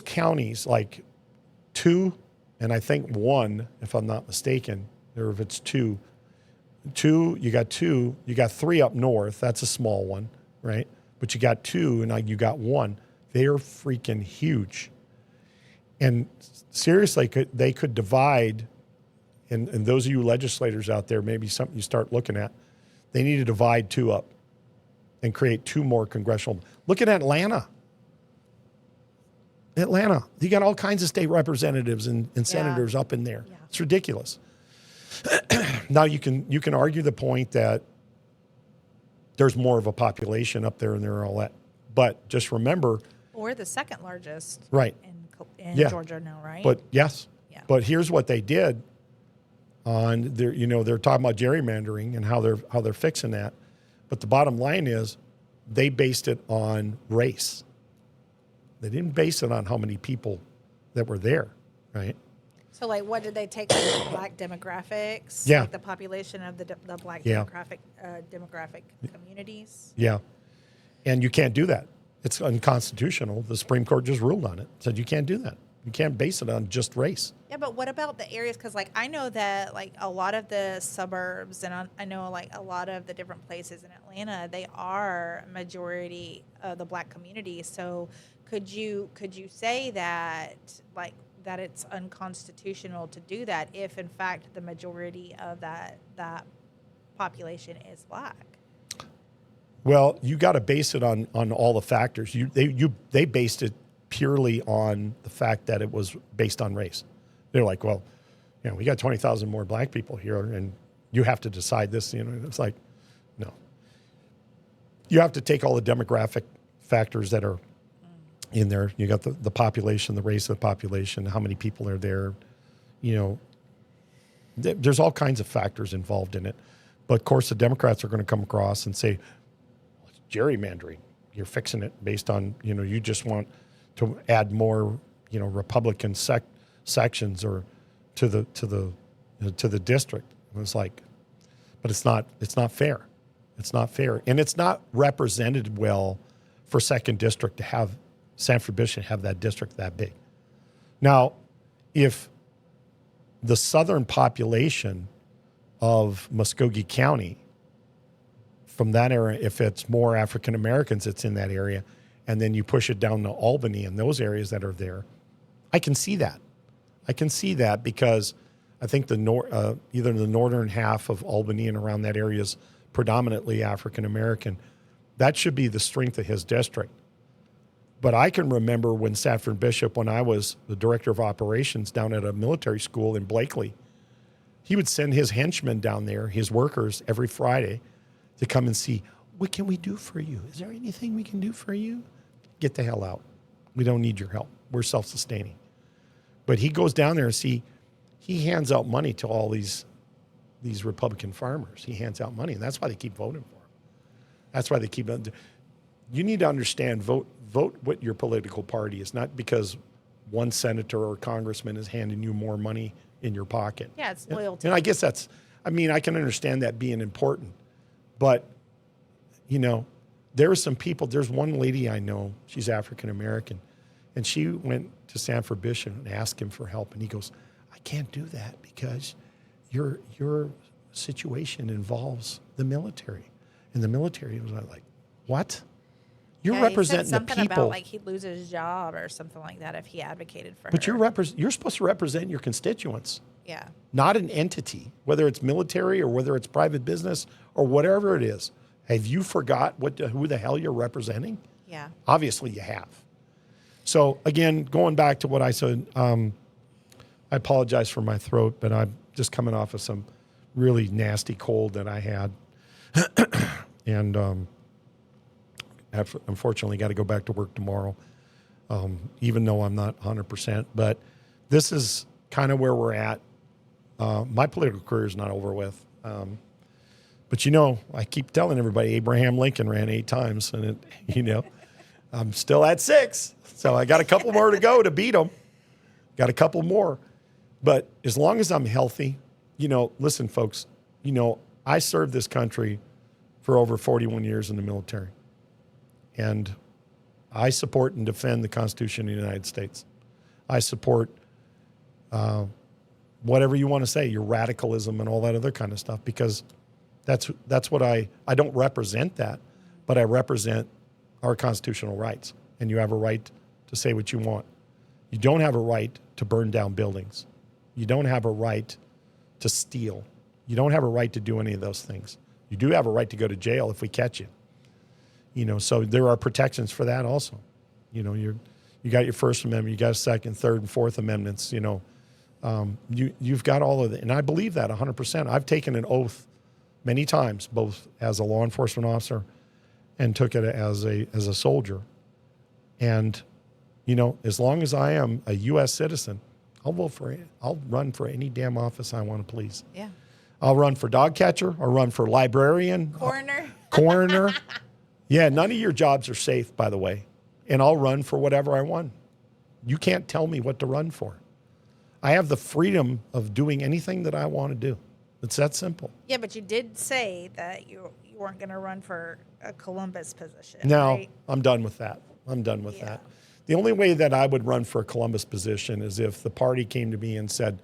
Speaker 1: counties, like 2, and I think 1, if I'm not mistaken, or if it's 2, you got 3 up north. That's a small one, right? But you got 2, and you got 1. They are freaking huge. And seriously, they could divide, and those of you legislators out there, maybe something you start looking at, they need to divide 2 up and create 2 more congressional. Look at Atlanta. You got all kinds of state representatives and senators up in there. Yeah. It's ridiculous. Now you can argue the point that there's more of a population up there and they're all that. But just remember,
Speaker 2: or the second largest,
Speaker 1: right,
Speaker 2: in Georgia now, right?
Speaker 1: But yes, yeah. But here's what they did on their, you know, they're talking about gerrymandering and how they're fixing that. But the bottom line is they based it on race. They didn't base it on how many people that were there, right?
Speaker 2: So, like, what did they take from the black demographics?
Speaker 1: Yeah.
Speaker 2: Like the population of the black
Speaker 1: yeah.
Speaker 2: demographic communities?
Speaker 1: Yeah. And you can't do that. It's unconstitutional. The Supreme Court just ruled on it. Said you can't do that. You can't base it on just race.
Speaker 2: Yeah, but what about the areas? Because, like, I know that, like, a lot of the suburbs, and I know, like, a lot of the different places in Atlanta, they are majority of the black community. So could you say that, like, that it's unconstitutional to do that if, in fact, the majority of that population is black?
Speaker 1: Well, you got to base it on all the factors. They based it purely on the fact that it was based on race. They're like, well, you know, we got 20,000 more black people here, and you have to decide this. You know, it's like, no. You have to take all the demographic factors that are in there. You got the population, the race of the population, how many people are there. You know, there's all kinds of factors involved in it. But of course, the Democrats are going to come across and say, well, it's gerrymandering. You're fixing it based on, you know, you just want to add more, you know, Republican sections or to the district. And it's like, but it's not fair. It's not fair, and it's not represented well for second district to have Sanford Bishop have that district that big. Now, if the southern population of Muskogee County from that area, if it's more African Americans that's in that area, and then you push it down to Albany and those areas that are there, I can see that. I can see that because I think either the northern half of Albany and around that area is predominantly African American. That should be the strength of his district. But I can remember when Sanford Bishop, when I was the director of operations down at a military school in Blakely, he would send his henchmen down there, his workers, every Friday to come and see, what can we do for you? Is there anything we can do for you? Get the hell out. We don't need your help. We're self-sustaining. But he goes down there and he hands out money to all these Republican farmers. He hands out money, and that's why they keep voting for him. That's why they keep. You need to understand, vote what your political party is, not because one senator or congressman is handing you more money in your pocket.
Speaker 2: Yeah, it's loyalty.
Speaker 1: And I guess I can understand that being important. But, there are some people, there's one lady I know, she's African American, and she went to Sanford Bishop and asked him for help. And he goes, I can't do that because your situation involves the military. And the military was like, what? You're representing
Speaker 2: he said something
Speaker 1: the people.
Speaker 2: about like he'd lose his job or something like that if he advocated for her.
Speaker 1: But you're supposed to represent your constituents.
Speaker 2: Yeah.
Speaker 1: Not an entity, whether it's military or whether it's private business or whatever it is. Have you forgot who the hell you're representing?
Speaker 2: Yeah.
Speaker 1: Obviously you have. So again, going back to what I said, I apologize for my throat, but I'm just coming off of some really nasty cold that I had. And I've unfortunately got to go back to work tomorrow, even though I'm not 100%. But this is kind of where we're at. My political career is not over with. But, I keep telling everybody Abraham Lincoln ran 8 times. And, I'm still at 6. So I got a couple more to go to beat him. Got a couple more. But as long as I'm healthy, listen, folks, I served this country for over 41 years in the military. And I support and defend the Constitution of the United States. I support whatever you want to say, your radicalism and all that other kind of stuff, because that's what I don't represent that, but I represent our constitutional rights. And you have a right to say what you want. You don't have a right to burn down buildings. You don't have a right to steal. You don't have a right to do any of those things. You do have a right to go to jail if we catch you. So there are protections for that also. You got your First Amendment, you got Second, Third, and Fourth Amendments. You've got all of it, and I believe that 100%. I've taken an oath many times, both as a law enforcement officer and took it as a soldier. And as long as I am a U.S. citizen, I'll run for any damn office I want to please.
Speaker 2: Yeah.
Speaker 1: I'll run for dog catcher. I'll run for librarian. Coroner. Yeah, none of your jobs are safe, by the way. And I'll run for whatever I want. You can't tell me what to run for. I have the freedom of doing anything that I want to do. It's that simple.
Speaker 2: Yeah, but you did say that you weren't going to run for a Columbus position.
Speaker 1: No,
Speaker 2: right?
Speaker 1: I'm done with that. That. The only way that I would run for a Columbus position is if the party came to me and said,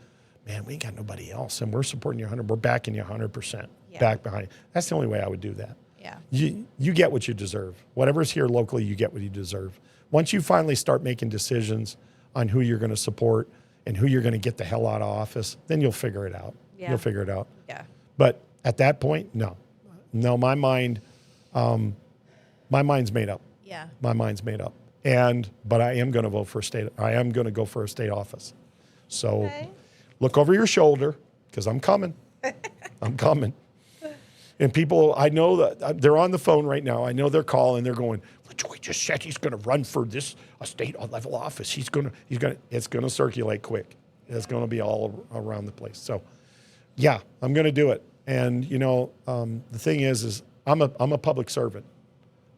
Speaker 1: man, we ain't got nobody else, and we're supporting you 100%. We're backing you 100%.
Speaker 2: Yeah.
Speaker 1: Back behind you. That's the only way I would do that.
Speaker 2: Yeah.
Speaker 1: You get what you deserve. Whatever's here locally, you get what you deserve. Once you finally start making decisions on who you're going to support and who you're going to get the hell out of office, then you'll figure it out.
Speaker 2: Yeah.
Speaker 1: You'll figure it out.
Speaker 2: Yeah.
Speaker 1: But at that point, no, my mind's made up.
Speaker 2: Yeah.
Speaker 1: My mind's made up. But I am going to vote for I am going to go for a state office. So Look over your shoulder, because I'm coming. I'm coming. And people, I know that they're on the phone right now. I know they're calling. They're going, LaJoye just said he's going to run for a state level office. It's going to circulate quick. It's going to be all around the place. So, yeah, I'm going to do it. And the thing is I'm a public servant.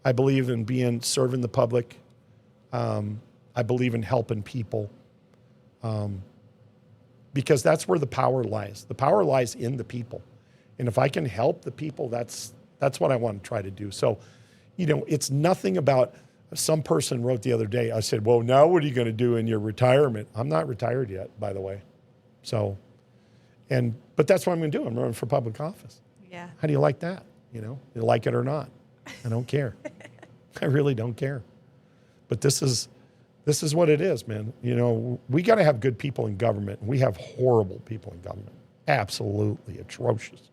Speaker 1: I believe in serving the public. I believe in helping people. Because that's where the power lies. The power lies in the people. And if I can help the people, that's what I want to try to do. So, it's nothing about, some person wrote the other day, I said, well, now what are you going to do in your retirement? I'm not retired yet, by the way. So, but that's what I'm going to do. I'm running for public office.
Speaker 2: Yeah.
Speaker 1: How do you like that? You like it or not? I don't care. I really don't care. But this is This is what it is, man. You know, we got to have good people in government. We have horrible people in government. Absolutely atrocious.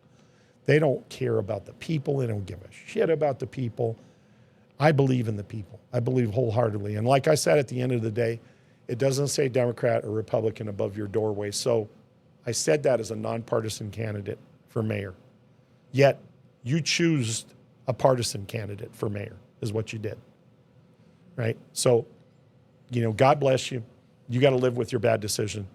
Speaker 1: They don't care about the people. They don't give a shit about the people. I believe in the people. I believe wholeheartedly. And like I said, at the end of the day, it doesn't say Democrat or Republican above your doorway. So I said that as a nonpartisan candidate for mayor. Yet you choose a partisan candidate for mayor is what you did, right? So, you know, God bless you. You got to live with your bad decision.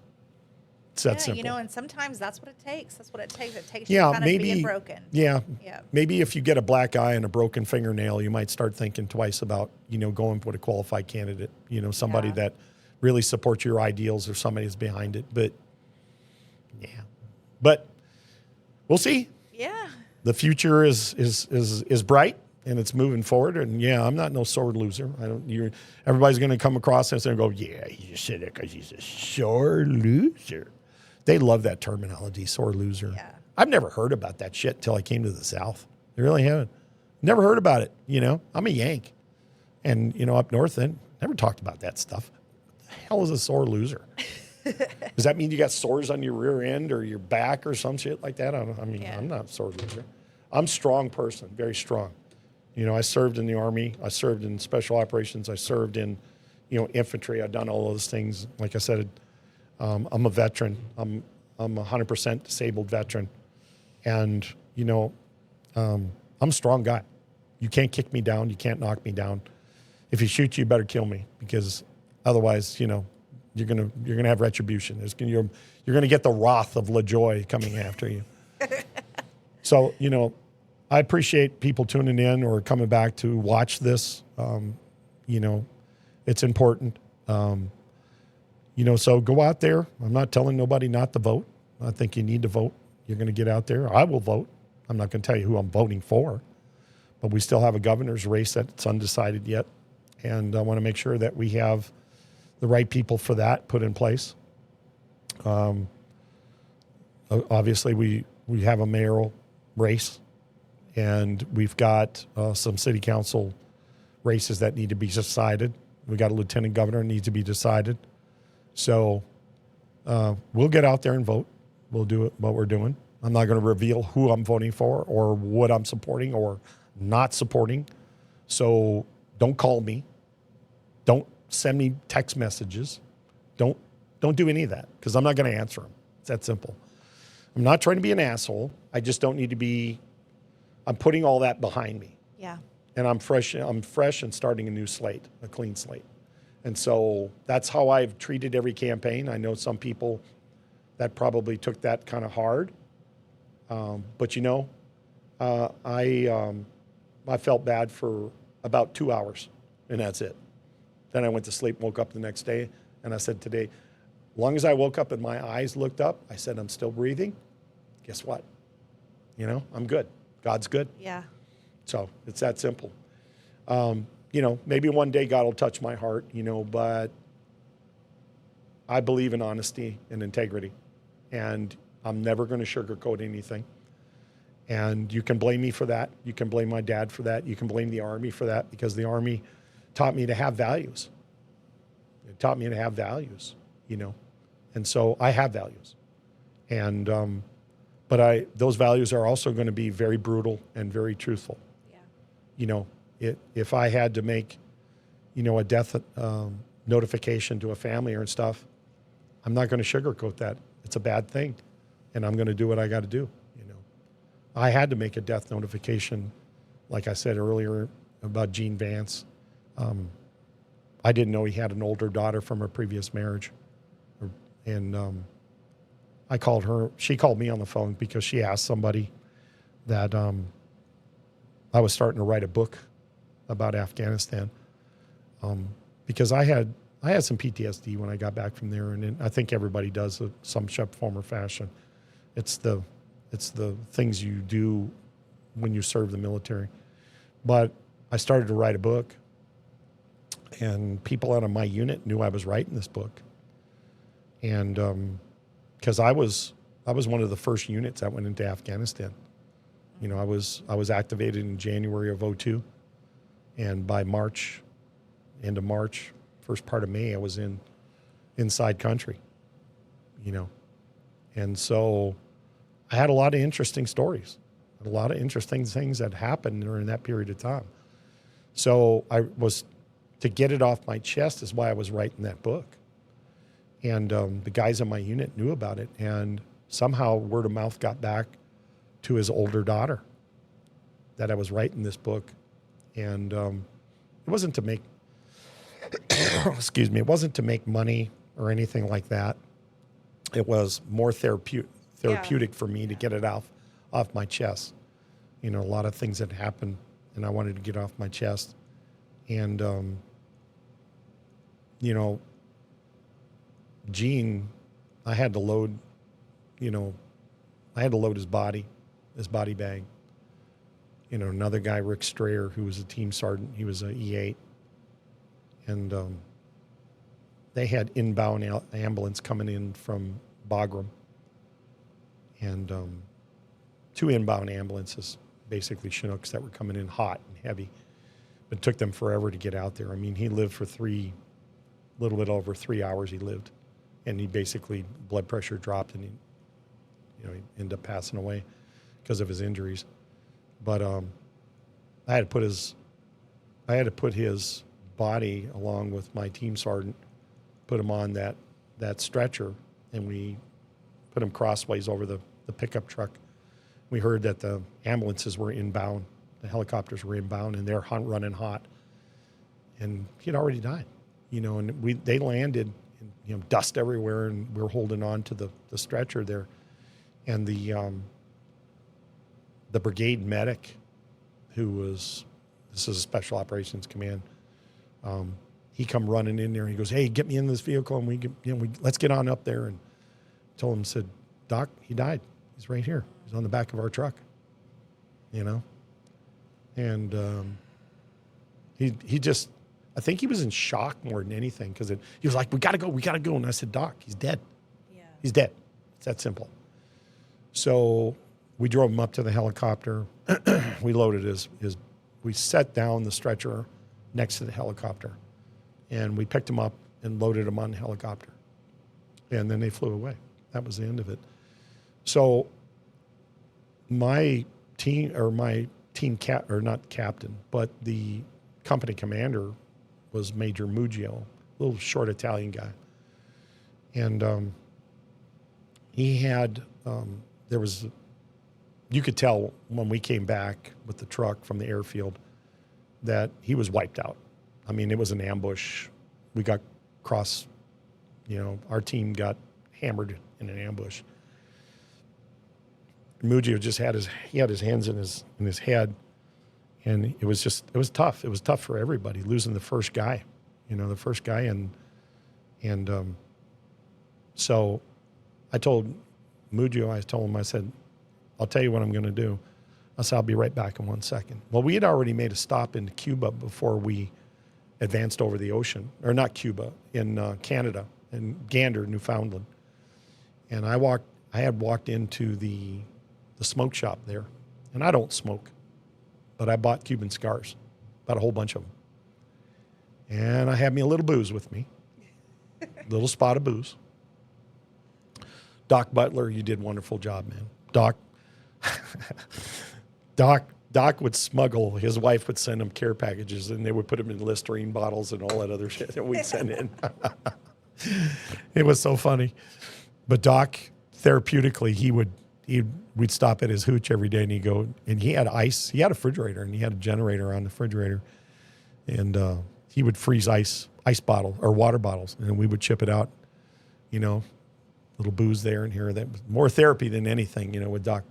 Speaker 1: It's that simple.
Speaker 2: You know, and sometimes that's what it takes. That's what it takes. It takes you kind of being broken.
Speaker 1: Yeah.
Speaker 2: Yeah.
Speaker 1: Maybe if you get a black eye and a broken fingernail, you might start thinking twice about, you know, going with a qualified candidate, you know, somebody that really supports your ideals or somebody is behind it. But yeah, but we'll see.
Speaker 2: Yeah.
Speaker 1: The future is bright and it's moving forward. And yeah, I'm not no sore loser. Everybody's going to come across this and go, yeah, he just said it because he's a sore loser. They love that terminology, sore loser.
Speaker 2: Yeah.
Speaker 1: I've never heard about that shit until I came to the South. I really haven't. Never heard about it. You know, I'm a Yank. And, you know, up north then, never talked about that stuff. What the hell is a sore loser? Does that mean you got sores on your rear end or your back or some shit like that? I'm not a sore loser. I'm a strong person, very strong. You know, I served in the Army. I served in special operations. I served in, you know, infantry. I've done all those things. Like I said, I'm a veteran. I'm a 100% disabled veteran. And, you know, I'm a strong guy. You can't kick me down. You can't knock me down. If you shoot you better kill me because otherwise, you know, you're gonna have retribution. You're gonna get the wrath of LaJoye coming after you. So, you know, I appreciate people tuning in or coming back to watch this. You know, it's important. You know, so go out there. I'm not telling nobody not to vote. I think you need to vote. You're going to get out there. I will vote. I'm not going to tell you who I'm voting for, but we still have a governor's race that's undecided yet. And I want to make sure that we have the right people for that put in place. Obviously, we have a mayoral race, and we've got some city council races that need to be decided. We got a lieutenant governor that needs to be decided. So we'll get out there and vote. We'll do it, what we're doing. I'm not going to reveal who I'm voting for or what I'm supporting or not supporting. So don't call me. Don't send me text messages. Don't do any of that because I'm not going to answer them. It's that simple. I'm not trying to be an asshole. I just don't need to be. I'm putting all that behind me.
Speaker 2: Yeah.
Speaker 1: And I'm fresh and starting a new slate, a clean slate. And so that's how I've treated every campaign. I know some people that probably took that kind of hard. But, you know, I felt bad for about 2 hours, and that's it. Then I went to sleep, woke up the next day, and I said today, as long as I woke up and my eyes looked up, I said, I'm still breathing. Guess what? You know, I'm good. God's good.
Speaker 2: Yeah.
Speaker 1: So it's that simple. You know, maybe one day God will touch my heart, you know, but I believe in honesty and integrity. And I'm never going to sugarcoat anything. And you can blame me for that. You can blame my dad for that. You can blame the Army for that because the Army taught me to have values. It taught me to have values, you know. And so I have values. And, but those values are also going to be very brutal and very truthful.
Speaker 2: Yeah.
Speaker 1: You know, if I had to make, you know, a death notification to a family or stuff, I'm not going to sugarcoat that. It's a bad thing, and I'm going to do what I got to do. You know, I had to make a death notification, like I said earlier about Gene Vance. I didn't know he had an older daughter from a previous marriage, and I called her. She called me on the phone because she asked somebody that I was starting to write a book about Afghanistan because I had some PTSD when I got back from there, and I think everybody does in some shape, form, or fashion. It's the things you do when you serve the military. But I started to write a book, and people out of my unit knew I was writing this book, and because I was one of the first units that went into Afghanistan. You know, I was activated in January of 2002, and by March, end of March, first part of May, I was inside country, And so I had a lot of interesting stories, a lot of interesting things that happened during that period of time. So to get it off my chest is why I was writing that book. And the guys in my unit knew about it. And somehow word of mouth got back to his older daughter that I was writing this book. And it wasn't to make, it wasn't to make money or anything like that. It was more therapeutic for me to get it off my chest. A lot of things that happened and I wanted to get off my chest. And, Gene, I had to load his body bag. Another guy, Rick Strayer, who was a team sergeant, he was a E8. And they had inbound ambulance coming in from Bagram. And 2 inbound ambulances, basically Chinooks that were coming in hot and heavy. It took them forever to get out there. I mean, he lived for a little bit over 3 hours he lived. And he basically, blood pressure dropped and he ended up passing away because of his injuries. But I had to put his body along with my team sergeant, put him on that stretcher, and we put him crossways over the pickup truck. We heard that the ambulances were inbound, the helicopters were inbound, and they're running hot. And he'd already died, and they landed, and, dust everywhere, and we're holding on to the stretcher there. And the brigade medic, this is a special operations command, he come running in there and he goes, "Hey, get me in this vehicle and let's get on up there." And told him, said, "Doc, he died. He's right here. He's on the back of our truck." And he just, I think he was in shock more than anything because he was like, we gotta go. And I said, "Doc, he's dead. Yeah. He's dead. It's that simple." So we drove him up to the helicopter. We loaded we set down the stretcher next to the helicopter, and we picked him up and loaded him on the helicopter. And then they flew away. That was the end of it. So my not captain, but the company commander was Major Muggio, a little short Italian guy. And he had, you could tell when we came back with the truck from the airfield that he was wiped out. I mean, it was an ambush. We got our team got hammered in an ambush. Muggio just had his hands in his head, and it was tough. It was tough for everybody losing the first guy, and so I told Muggio, I said, "I'll tell you what I'm going to do." I said, "I'll be right back in 1 second." Well, we had already made a stop in Cuba before we advanced over the ocean, or not Cuba, in Canada, in Gander, Newfoundland. And I had walked into the smoke shop there, and I don't smoke, but I bought Cuban cigars, bought a whole bunch of them. And I had me a little booze with me, a little spot of booze. Doc Butler, you did a wonderful job, man. Doc would smuggle, his wife would send him care packages, and they would put them in Listerine bottles and all that other shit that we'd send in. It was so funny. But Doc, therapeutically, we'd stop at his hooch every day, and he'd go, and he had ice. He had a refrigerator, and he had a generator on the refrigerator. And he would freeze ice bottle or water bottles, and we would chip it out, little booze there and here. That was more therapy than anything, with Doc.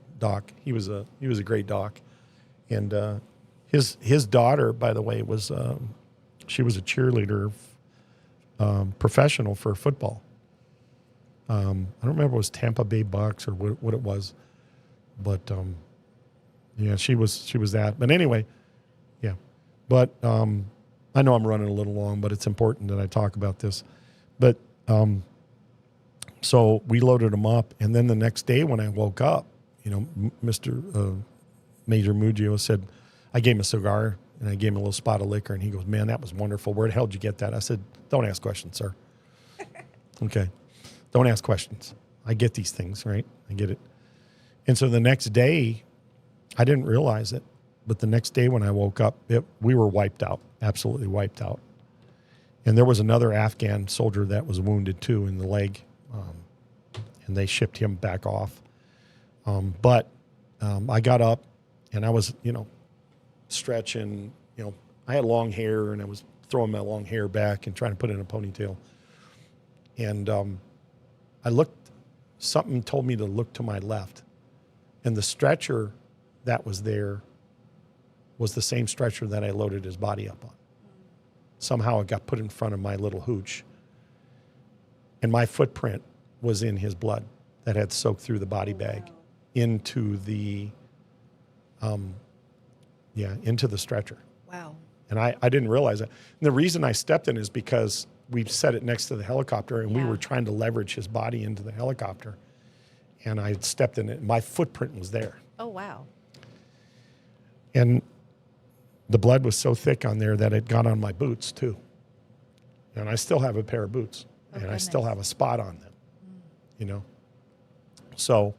Speaker 1: He was a great doc. And his daughter, by the way, she was a cheerleader, professional for football. I don't remember if it was Tampa Bay Bucks or what it was, but she was that. But anyway, yeah. But I know I'm running a little long, but it's important that I talk about this. But so we loaded him up, and then the next day when I woke up, Mr. Major Muggio said, I gave him a cigar, And I gave him a little spot of liquor, and he goes, man, that was wonderful. Where the hell did you get that? I said, don't ask questions, sir. Okay. Don't ask questions. I get these things, right? I get it. And so the next day, I didn't realize it, but the next day when I woke up, we were wiped out, absolutely wiped out. And there was another Afghan soldier that was wounded too in the leg, and they shipped him back off. But I got up, and I was, stretching. I had long hair, and I was throwing my long hair back and trying to put it in a ponytail. And I looked. Something told me to look to my left, and the stretcher that was there was the same stretcher that I loaded his body up on. Somehow it got put in front of my little hooch, and my footprint was in his blood that had soaked through the body bag into the into the stretcher.
Speaker 2: Wow.
Speaker 1: And I didn't realize that. And the reason I stepped in is because we set it next to the helicopter, and we were trying to leverage his body into the helicopter. And I stepped in it. My footprint was there.
Speaker 2: Oh, wow.
Speaker 1: And the blood was so thick on there that it got on my boots too. And I still have a pair of boots, and I still have a spot on them, So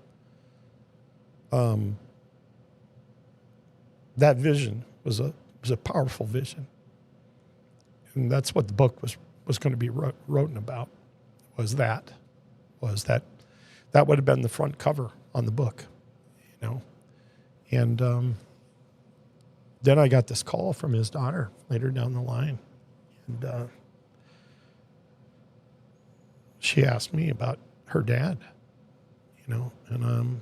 Speaker 1: that vision was a powerful vision. And that's what the book was going to be written about, was that would have been the front cover on the book, And then I got this call from his daughter later down the line. And she asked me about her dad, and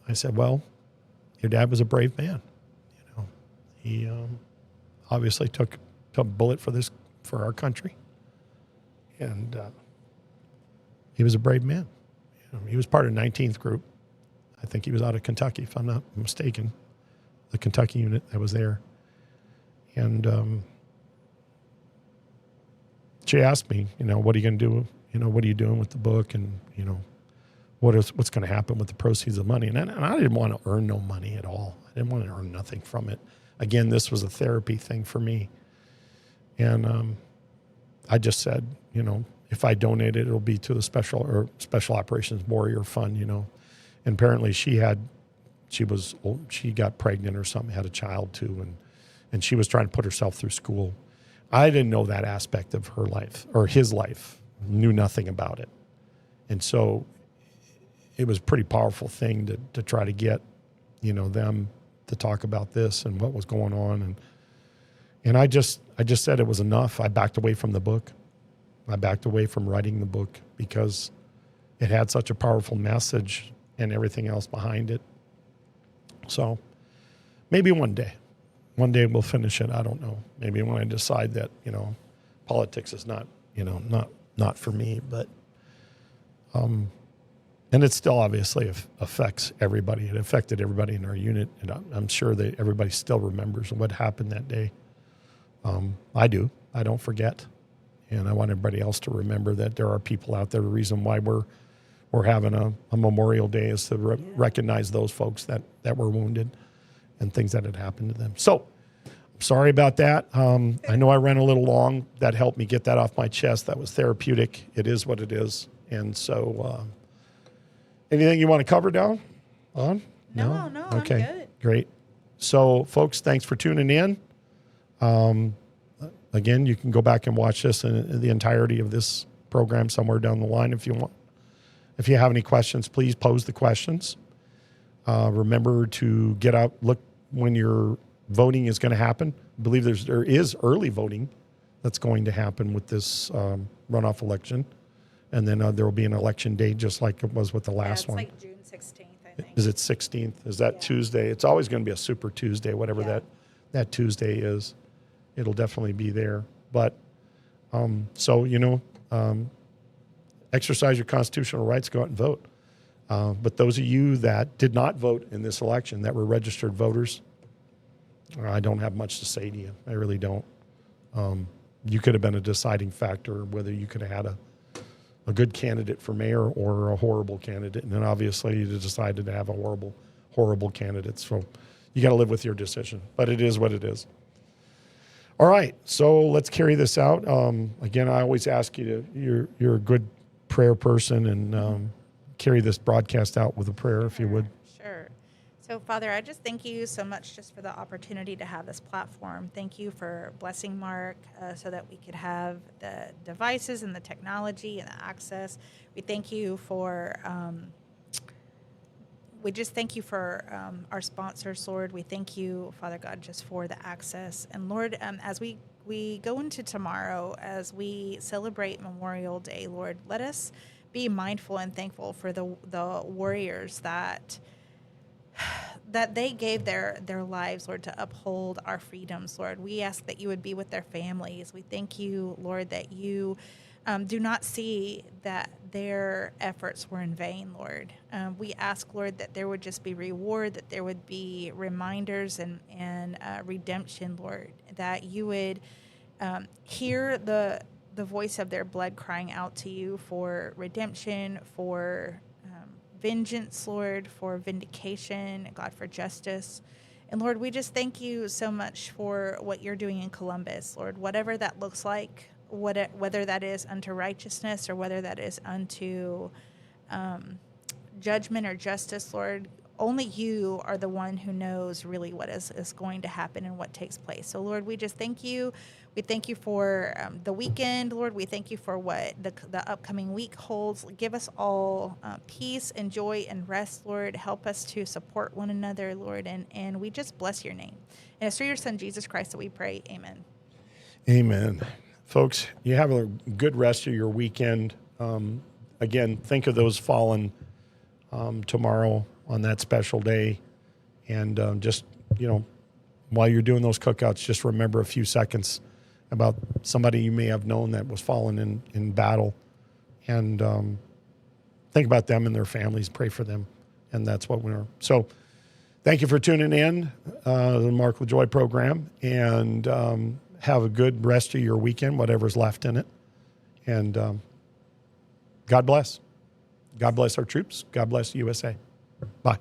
Speaker 1: I said, well, your dad was a brave man. He obviously took a bullet for our country. And he was a brave man. He was part of 19th Group. I think he was out of Kentucky, if I'm not mistaken, the Kentucky unit that was there. And she asked me, what are you going to do? What are you doing with the book? And, what's going to happen with the proceeds of money? And I didn't want to earn no money at all. I didn't want to earn nothing from it. Again, this was a therapy thing for me. And I just said, if I donate it, it'll be to the Special Operations Warrior Fund, And apparently she got pregnant or something, had a child too, and she was trying to put herself through school. I didn't know that aspect of her life or his life, knew nothing about it. And so it was a pretty powerful thing to try to get, them to talk about this and what was going on. And I just said it was enough. I backed away from the book. I backed away from writing the book because it had such a powerful message and everything else behind it. So maybe one day we'll finish it. I don't know. Maybe when I decide that, politics is not for me, but, and it still obviously affects everybody. It affected everybody in our unit. And I'm sure that everybody still remembers what happened that day. I do. I don't forget. And I want everybody else to remember that there are people out there. The reason why we're having a Memorial Day is to recognize those folks that were wounded and things that had happened to them. So I'm sorry about that. I know I ran a little long. That helped me get that off my chest. That was therapeutic. It is what it is. And so anything you want to cover down on?
Speaker 2: No,
Speaker 1: Okay,
Speaker 2: I'm good.
Speaker 1: Great. So folks, thanks for tuning in. Again, you can go back and watch this in the entirety of this program somewhere down the line if you want. If you have any questions, please pose the questions. Remember to get out, look when your voting is going to happen. I believe there is early voting that's going to happen with this runoff election. And then there will be an election day just like it was with the last one.
Speaker 2: It's like June 16th, I think.
Speaker 1: Is it 16th? Is that Tuesday? It's always going to be a Super Tuesday, whatever that Tuesday is. It'll definitely be there. But exercise your constitutional rights, go out and vote. But those of you that did not vote in this election, that were registered voters, I don't have much to say to you. I really don't. You could have been a deciding factor whether you could have had a good candidate for mayor or a horrible candidate. And then obviously you decided to have a horrible candidate. So you got to live with your decision. But it is what it is. All right, so let's carry this out. Again, I always ask you you're a good prayer person, and carry this broadcast out with a prayer, if you would.
Speaker 2: Sure. So, Father, I just thank you so much just for the opportunity to have this platform. Thank you for blessing Mark so that we could have the devices and the technology and the access. We thank you for... we just thank you for our sponsors, Lord. We thank you, Father God, just for the access. And Lord, as we go into tomorrow, as we celebrate Memorial Day, Lord, let us be mindful and thankful for the warriors that they gave their lives, Lord, to uphold our freedoms, Lord. We ask that you would be with their families. We thank you, Lord, that you do not see that their efforts were in vain, Lord. We ask, Lord, that there would just be reward, that there would be reminders and redemption, Lord, that you would hear the voice of their blood crying out to you for redemption, for vengeance, Lord, for vindication, God, for justice. And Lord, we just thank you so much for what you're doing in Columbus, Lord, whatever that looks like, whether that is unto righteousness or whether that is unto judgment or justice, Lord. Only you are the one who knows really what is going to happen and what takes place. So, Lord, we just thank you. We thank you for the weekend, Lord. We thank you for what the upcoming week holds. Give us all peace and joy and rest, Lord. Help us to support one another, Lord, and we just bless your name. And it's through your Son, Jesus Christ, that we pray. Amen.
Speaker 1: Amen. Folks, you have a good rest of your weekend. Again, think of those fallen tomorrow on that special day. And just, while you're doing those cookouts, just remember a few seconds about somebody you may have known that was fallen in battle. And think about them and their families. Pray for them. And that's what we're... So thank you for tuning in the Mark LaJoye program. And have a good rest of your weekend, whatever's left in it. And God bless. God bless our troops. God bless the USA. Bye.